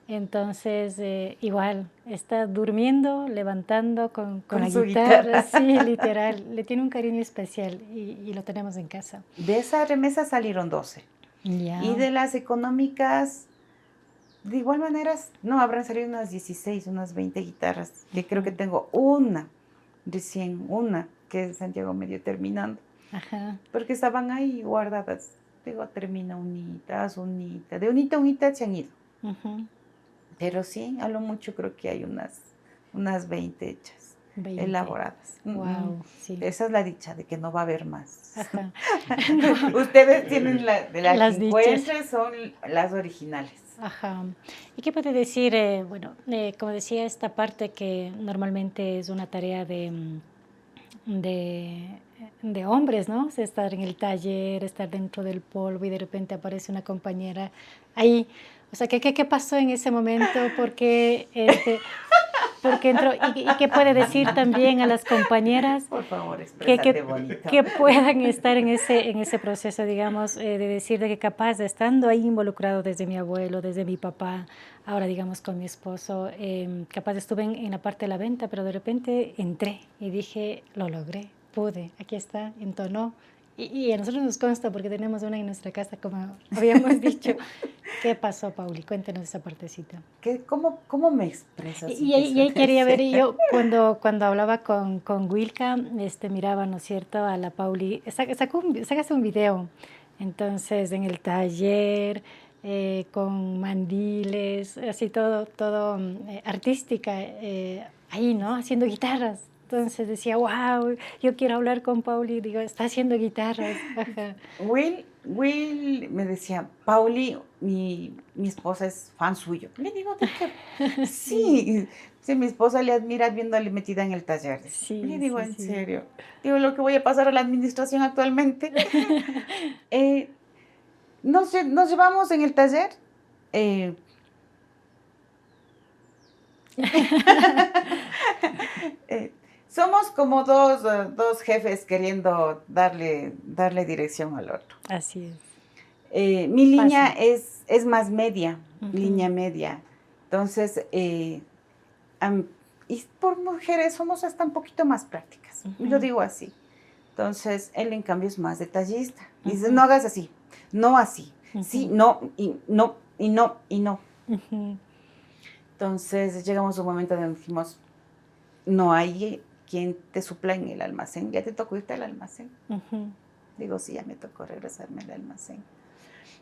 Entonces, igual, está durmiendo, levantando con la guitarra, sí, literal. Le tiene un cariño especial y lo tenemos en casa. De esa remesa salieron 12. Ya. Y de las económicas, de igual manera, no, habrán salido unas 16, unas 20 guitarras. Que creo que tengo una, que Santiago me dio terminando. Ajá. Porque estaban ahí guardadas. Digo, termina unita. De unita a unita se han ido. Pero sí, a lo mucho creo que hay unas 20 hechas. 20. Elaboradas. Wow, sí. Esa es la dicha de que no va a haber más. Ajá. Ustedes tienen las que encuentren, dichas son las originales. Ajá. ¿Y qué puede decir? Como decía, esta parte que normalmente es una tarea de hombres, ¿no? O sea, estar en el taller, estar dentro del polvo y de repente aparece una compañera ahí. O sea, ¿qué pasó en ese momento? Porque entró, y qué puede decir también a las compañeras, por favor, exprésate bonito, que puedan estar en ese proceso, digamos, de decir de que capaz, estando ahí involucrado desde mi abuelo, desde mi papá, ahora digamos con mi esposo, capaz estuve en la parte de la venta, pero de repente entré y dije, lo logré, pude, aquí está, entonó. Y a nosotros nos consta porque tenemos una en nuestra casa, como habíamos dicho. ¿Qué pasó, Pauli? Cuéntanos esa partecita. ¿Cómo me expresas? Y ahí quería ver, y yo cuando hablaba con Wilka, miraba, ¿no es cierto?, a la Pauli, sacaste un video, entonces en el taller, con mandiles, así todo artística, ahí, ¿no?, haciendo guitarras. Entonces decía, wow, yo quiero hablar con Pauli. Digo, está haciendo guitarras. Ajá. Will me decía, Pauli, mi esposa es fan suyo. Le digo, ¿de qué? Sí, mi esposa le admira viéndole metida en el taller. Sí, le digo, ¿en serio? Digo, lo que voy a pasar a la administración actualmente. Nos llevamos en el taller. Somos como dos jefes queriendo darle dirección al otro. Así es. Mi línea es más media, línea media. Entonces, y por mujeres somos hasta un poquito más prácticas. Lo digo así. Entonces, él en cambio es más detallista. Dice, no hagas así, no así. Sí, no, y no, y no, y no. Entonces, llegamos a un momento donde dijimos, no hay quien te supla en el almacén, ya te tocó irte al almacén. Digo, sí, ya me tocó regresarme al almacén.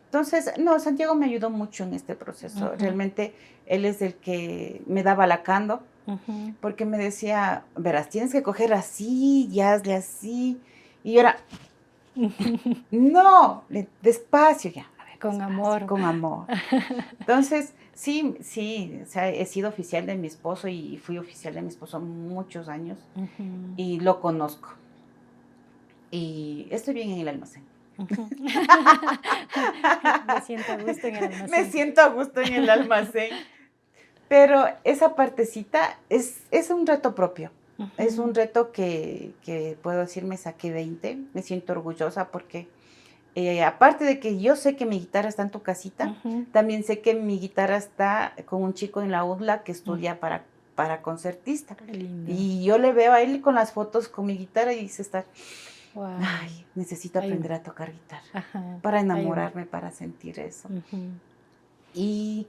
Entonces, no, Santiago me ayudó mucho en este proceso. Realmente, él es el que me daba la cando, Ujú. porque me decía, verás, tienes que coger así y hazle así. Y yo era, no, despacio ya, a ver, Con despacio, amor. con amor. Entonces, sí, o sea, he sido oficial de mi esposo y fui oficial de mi esposo muchos años Ujú, y lo conozco. Y estoy bien en el almacén. ujú. Me siento a gusto en el Me almacén. siento a gusto en el almacén. Pero esa partecita es un reto propio. Es un Ujú, reto que puedo decir me saqué 20. Me siento orgullosa porque aparte de que yo sé que mi guitarra está en tu casita, ujú, también sé que mi guitarra está con un chico en la UDLA que mm, estudia para concertista. qué lindo. Y yo le veo a él con las fotos con mi guitarra y dice estar, Wow. ay, necesito Hay un, aprender a tocar guitarra ajá, para hay un. enamorarme, para sentir eso. Ujú, Y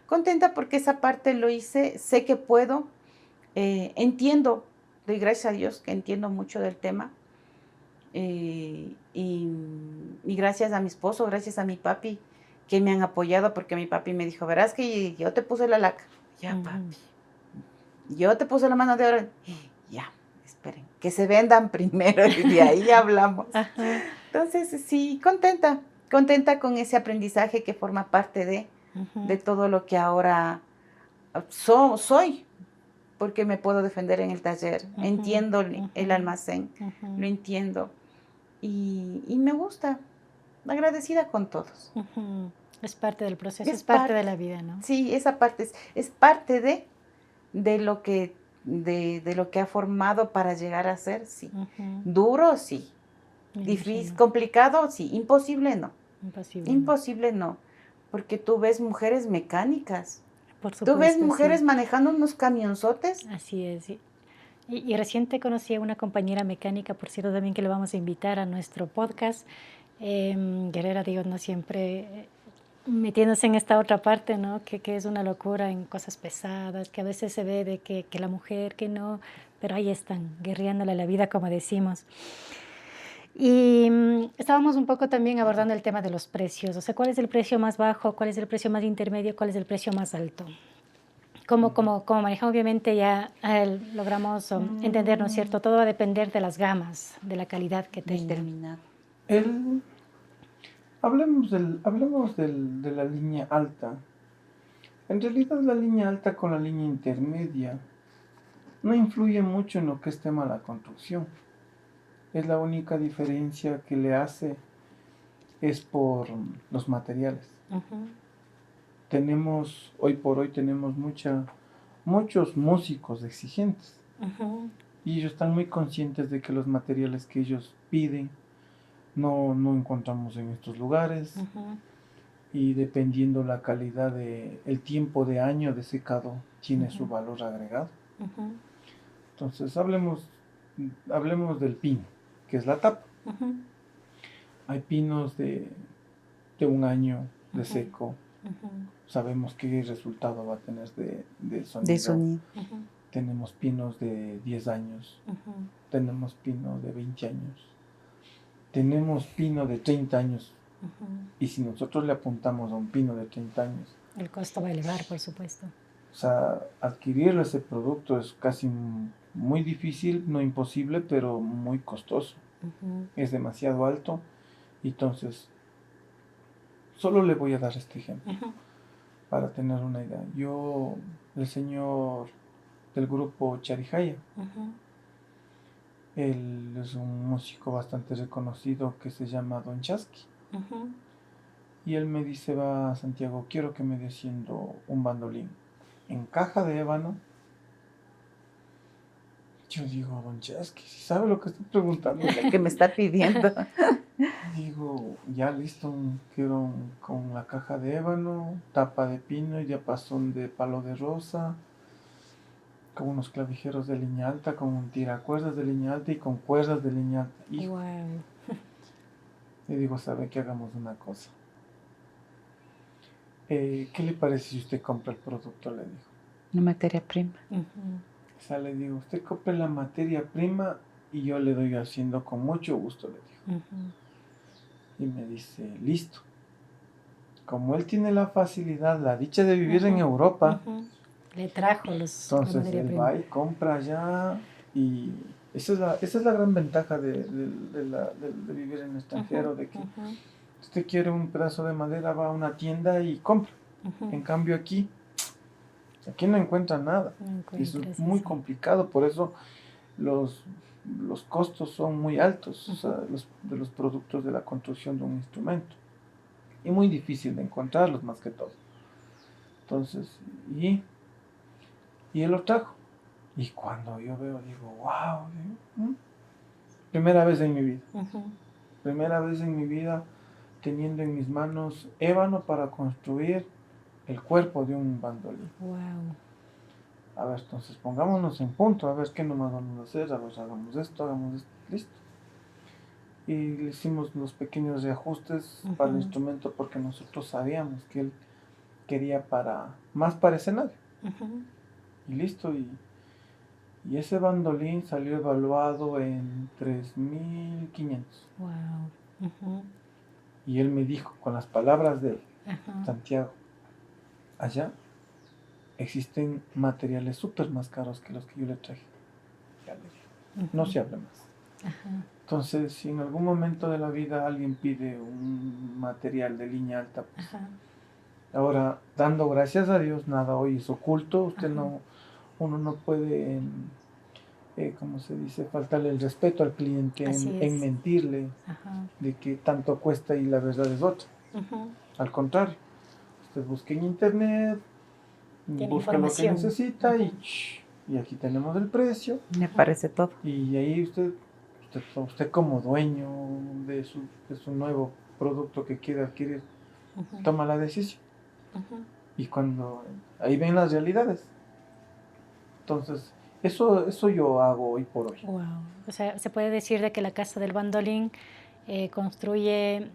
contenta porque esa parte lo hice, sé que puedo, entiendo, doy gracias a Dios que entiendo mucho del tema. Y gracias a mi esposo, gracias a mi papi, que me han apoyado porque mi papi me dijo, verás que yo te puse la laca. Ya, ujú, papi. Yo te puse la mano de obra. Ya, esperen, que se vendan primero y de ahí hablamos. ajá, Entonces, sí, contenta con ese aprendizaje que forma parte de ujú, todo lo que ahora soy, porque me puedo defender en el taller, ujú, entiendo el ujú, almacén, ujú, lo entiendo y me gusta, agradecida con todos. ujú. Es parte del proceso, es Es parte de parte, la vida, ¿no? sí, esa parte es parte de lo que, de lo que ha formado para llegar a ser, sí. Ujú, Duro, sí. me Difícil, imagino. complicado, sí. Imposible, no. Imposible, ¿no? Imposible, no. Porque tú ves mujeres mecánicas. Por Tú ves supuesto, sí. mujeres manejando unos camionzotes. Así es. Y reciente conocí a una compañera mecánica, por cierto, también que le vamos a invitar a nuestro podcast. Guerrera, digo, no siempre metiéndose en esta otra parte, ¿no? Que es una locura en cosas pesadas, que a veces se ve de que la mujer, que no, pero ahí están, guerreándole la vida, como decimos. Y estábamos un poco también abordando el tema de los precios, o sea, ¿cuál es el precio más bajo? ¿Cuál es el precio más intermedio? ¿Cuál es el precio más alto? Como manejamos, obviamente ya logramos entender, ¿no es cierto? Todo va a depender de las gamas, de la calidad que Del tenga. terminado. El, de la línea alta. En realidad la línea alta con la línea intermedia no influye mucho en lo que es tema de la construcción. Es la única diferencia que le hace es por los materiales. Ujú, Hoy por hoy tenemos muchos músicos exigentes ujú, y ellos están muy conscientes de que los materiales que ellos piden no encontramos en estos lugares ujú, y dependiendo la calidad el tiempo de año de secado tiene su ujú, valor agregado. ujú, Entonces hablemos del pino, que es la tapa. ujú, Hay pinos de un año de ujú, seco. ujú, Sabemos qué resultado va a tener de De sonido. sonido. ujú, Tenemos pinos de 10 años. ujú, Tenemos pino de 20 años. Tenemos pino de 30 años. ujú. Y si nosotros le apuntamos a un pino de 30 años, El costo va a elevar, por supuesto. o sea, adquirir ese producto es casi muy difícil, no imposible, pero muy costoso. Ujú, Es demasiado alto. Entonces, solo le voy a dar este ejemplo ujú, para tener una idea. El señor del grupo Charijaya, ujú, él es un músico bastante reconocido que se llama Don Chasqui. ujú. Y él me dice, va Santiago, quiero que me dé haciendo un bandolín en caja de ébano. Yo digo, Don Chasqui, si sabe lo que estoy preguntando. Lo que me está pidiendo. Digo, ya listo, quiero con la caja de ébano, tapa de pino y diapasón de palo de rosa, con unos clavijeros de línea alta, con un tiracuerdas de línea alta y con cuerdas de línea alta. Hijo, Wow. y digo, ¿sabe que hagamos una cosa? ¿Qué le parece si usted compra el producto? Le digo. La materia prima. Ujú, O sea, le digo, usted compre la materia prima y yo le doy haciendo con mucho gusto, le digo. ujú, Y me dice, listo. Como él tiene la facilidad, la dicha de vivir en ujú, Europa, ujú. le trajo la Entonces materia él prima. va y compra allá y esa es la gran ventaja de vivir en el extranjero, de que usted quiere un pedazo de madera, va a una tienda y compra. En cambio aquí no encuentra nada. No Eso encuentras, es muy sí. complicado, por eso los costos son muy altos, o sea, de los productos de la construcción de un instrumento. Y muy difícil de encontrarlos más que todo. Entonces, y él lo trajo. Y cuando yo veo, digo, wow, primera vez en mi vida. Primera vez en mi vida teniendo en mis manos ébano para construir el cuerpo de un bandolín. Wow. A ver, entonces pongámonos en punto, a ver qué nomás vamos a hacer, a ver, hagamos esto, listo. Y le hicimos los pequeños reajustes para el instrumento porque nosotros sabíamos que él quería más para escenario. Y listo, y ese bandolín salió evaluado en 3,500. Wow. Y él me dijo, con las palabras de Santiago, allá existen materiales súper más caros que los que yo le traje. Ya le dije, no se hable más. Entonces, si en algún momento de la vida alguien pide un material de línea alta, pues ahora, dando gracias a Dios, nada hoy es oculto. Uno no puede, ¿cómo se dice?, faltarle el respeto al cliente en mentirle de que tanto cuesta y la verdad es otra. Al contrario, usted busque en internet, busca lo que necesita y aquí tenemos el precio. Me parece todo. Y ahí usted como dueño de su nuevo producto que quiere adquirir, toma la decisión. Y cuando ahí ven las realidades. Entonces, eso yo hago hoy por hoy. Wow. O sea, se puede decir de que la Casa del Bandolín construye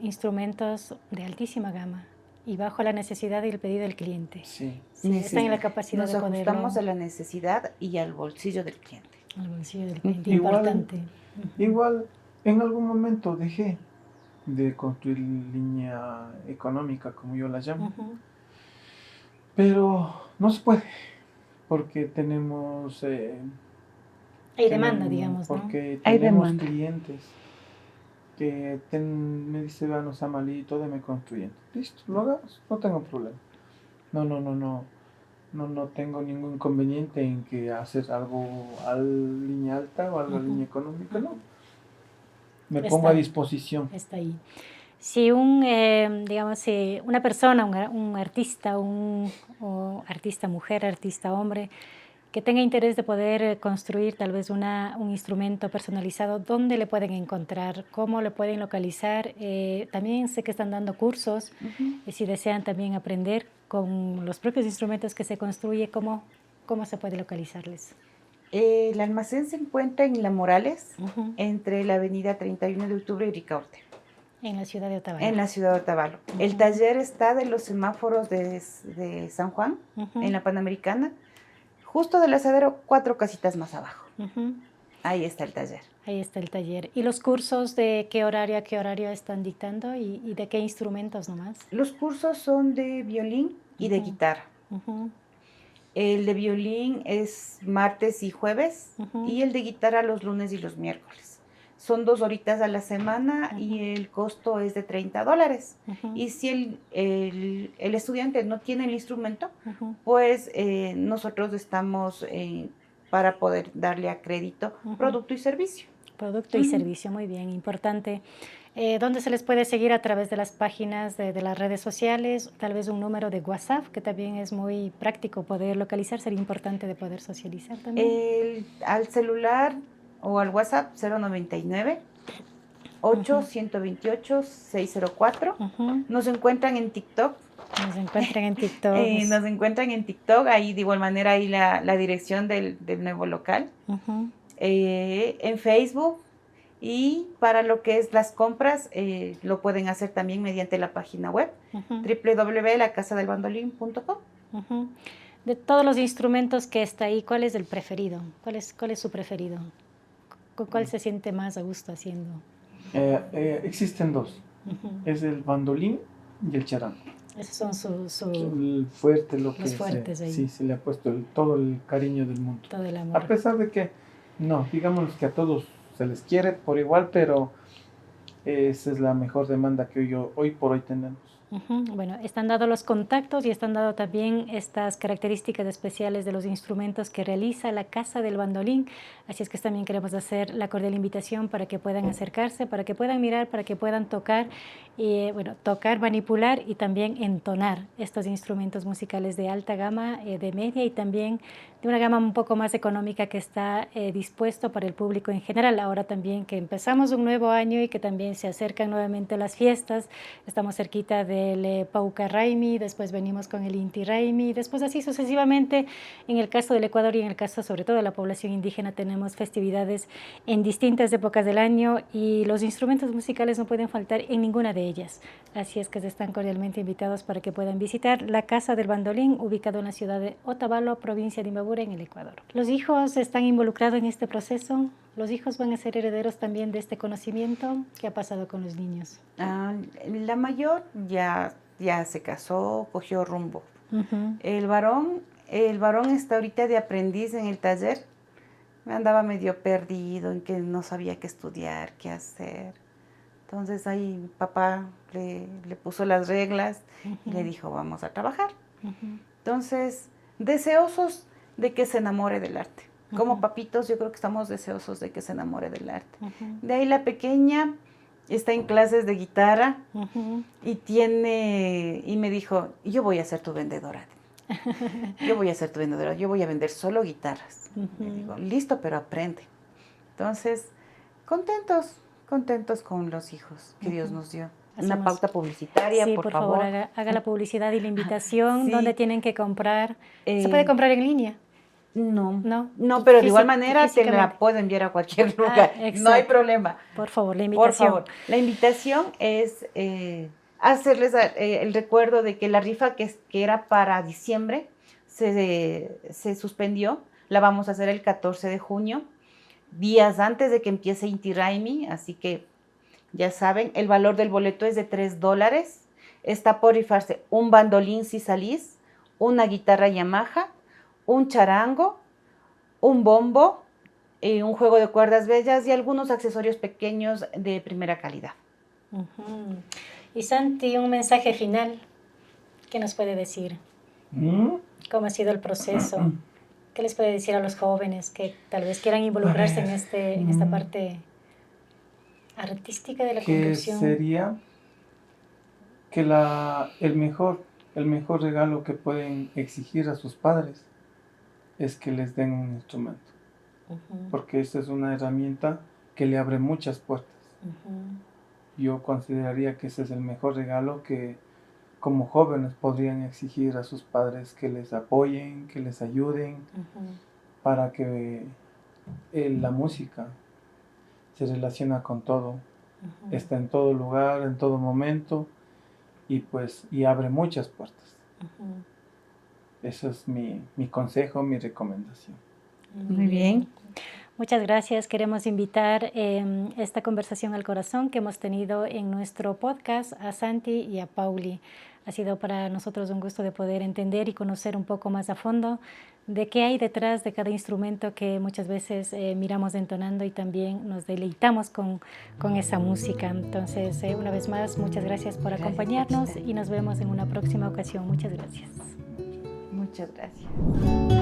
instrumentos de altísima gama y bajo la necesidad y el pedido del cliente. Sí. Está en la capacidad Nos de poderlo. Nos ajustamos a la necesidad y al bolsillo del cliente. Al bolsillo del cliente, importante. Igual, en algún momento dejé de construir línea económica, como yo la llamo. Pero no se puede, porque tenemos... hay demanda, digamos, ¿no? Porque tenemos clientes que me dice, no sea malito, déme construyendo. Listo, lo hagamos, no tengo problema. No tengo ningún inconveniente en que hacer algo a línea alta o algo a línea económica, no. Me pongo a disposición. Está ahí. Si digamos, si una persona, un artista, o artista mujer, artista hombre, que tenga interés de poder construir tal vez un instrumento personalizado, ¿dónde le pueden encontrar? ¿Cómo le pueden localizar? También sé que están dando cursos, si desean también aprender con los propios instrumentos que se construye, ¿cómo se puede localizarles? El almacén se encuentra en La Morales, entre la avenida 31 de octubre y Ricaurte. En la ciudad de Otavalo. En la ciudad de Otavalo. El taller está de los semáforos de San Juan, en la Panamericana, justo del asadero, 4 casitas más abajo. Ahí está el taller. Ahí está el taller. ¿Y los cursos de qué horario a qué horario están dictando y de qué instrumentos nomás? Los cursos son de violín y de guitarra. El de violín es martes y jueves y el de guitarra los lunes y los miércoles. Son 2 horitas a la semana y el costo es de $30. Y si el estudiante no tiene el instrumento, pues nosotros estamos para poder darle a crédito producto y servicio. Producto y servicio, muy bien, importante. ¿Dónde se les puede seguir? A través de las páginas de las redes sociales, tal vez un número de WhatsApp, que también es muy práctico poder localizar, sería importante de poder socializar también. Al celular o al WhatsApp 099 8-128 604. Nos encuentran en TikTok. Nos encuentran en TikTok. Nos encuentran en TikTok, ahí de igual manera ahí la dirección del nuevo local. En Facebook. Y para lo que es las compras, lo pueden hacer también mediante la página web www.lacasadelbandolin.com. De todos los instrumentos que está ahí, ¿cuál es el preferido? ¿Cuál es su preferido? ¿Con cuál se siente más a gusto haciendo? Existen 2. Es el bandolín y el charango. Esos son El fuerte, lo que los fuertes ahí. sí, se le ha puesto todo el cariño del mundo. Todo el amor. A pesar de que, no, digamos que a todos se les quiere por igual, pero esa es la mejor demanda que hoy por hoy tenemos. Bueno, están dados los contactos y están dados también estas características especiales de los instrumentos que realiza la Casa del Bandolín. Así es que también queremos hacer la cordial invitación para que puedan acercarse, para que puedan mirar, para que puedan tocar, tocar, manipular y también entonar estos instrumentos musicales de alta gama, de media y también de una gama un poco más económica que está dispuesto para el público en general. Ahora también que empezamos un nuevo año y que también se acercan nuevamente las fiestas, estamos cerquita del Pauca Raimi, después venimos con el Inti Raimi, después así sucesivamente. En el caso del Ecuador y en el caso sobre todo de la población indígena tenemos festividades en distintas épocas del año y los instrumentos musicales no pueden faltar en ninguna de ellas. Así es que están cordialmente invitados para que puedan visitar la Casa del Bandolín, ubicado en la ciudad de Otavalo, provincia de Imbabura, en el Ecuador. ¿Los hijos están involucrados en este proceso? ¿Los hijos van a ser herederos también de este conocimiento? ¿Qué ha pasado con los niños? La mayor ya se casó, cogió rumbo. El varón está ahorita de aprendiz en el taller. Andaba medio perdido, en que no sabía qué estudiar, qué hacer. Entonces ahí papá le puso las reglas y le dijo, vamos a trabajar. Entonces, deseosos de que se enamore del arte. Como papitos, yo creo que estamos deseosos de que se enamore del arte. De ahí la pequeña está en clases de guitarra y me dijo, yo voy a ser tu vendedora. Yo voy a vender solo guitarras. Le digo, listo, pero aprende. Entonces, contentos con los hijos que Dios nos dio. Una pauta publicitaria, sí, por favor. Haga la publicidad y la invitación, Sí. ¿Dónde tienen que comprar? ¿Se puede comprar en línea? No, pero de igual manera te la puedo enviar a cualquier lugar. No hay problema. Por favor, la invitación. Por favor. La invitación es hacerles el recuerdo de que la rifa que era para diciembre se suspendió. La vamos a hacer el 14 de junio, días antes de que empiece Inti Raymi, así que ya saben, el valor del boleto es de $3. Está por rifarse un bandolín si salís, una guitarra Yamaha, un charango, un bombo, un juego de cuerdas bellas y algunos accesorios pequeños de primera calidad. Y Santi, un mensaje final, ¿qué nos puede decir? ¿Cómo ha sido el proceso? ¿Qué les puede decir a los jóvenes que tal vez quieran involucrarse en esta parte artística de la conducción? Sería que el mejor regalo que pueden exigir a sus padres es que les den un instrumento, porque esta es una herramienta que le abre muchas puertas. Yo consideraría que ese es el mejor regalo que como jóvenes podrían exigir a sus padres, que les apoyen, que les ayuden, para que la música se relaciona con todo, está en todo lugar, en todo momento, y abre muchas puertas. Eso es mi consejo, mi recomendación. Muy bien. Muchas gracias. Queremos invitar esta conversación al corazón que hemos tenido en nuestro podcast a Santi y a Pauli. Ha sido para nosotros un gusto de poder entender y conocer un poco más a fondo de qué hay detrás de cada instrumento que muchas veces miramos entonando y también nos deleitamos con esa música. Entonces, una vez más, muchas gracias por acompañarnos y nos vemos en una próxima ocasión. Muchas gracias. Muchas gracias.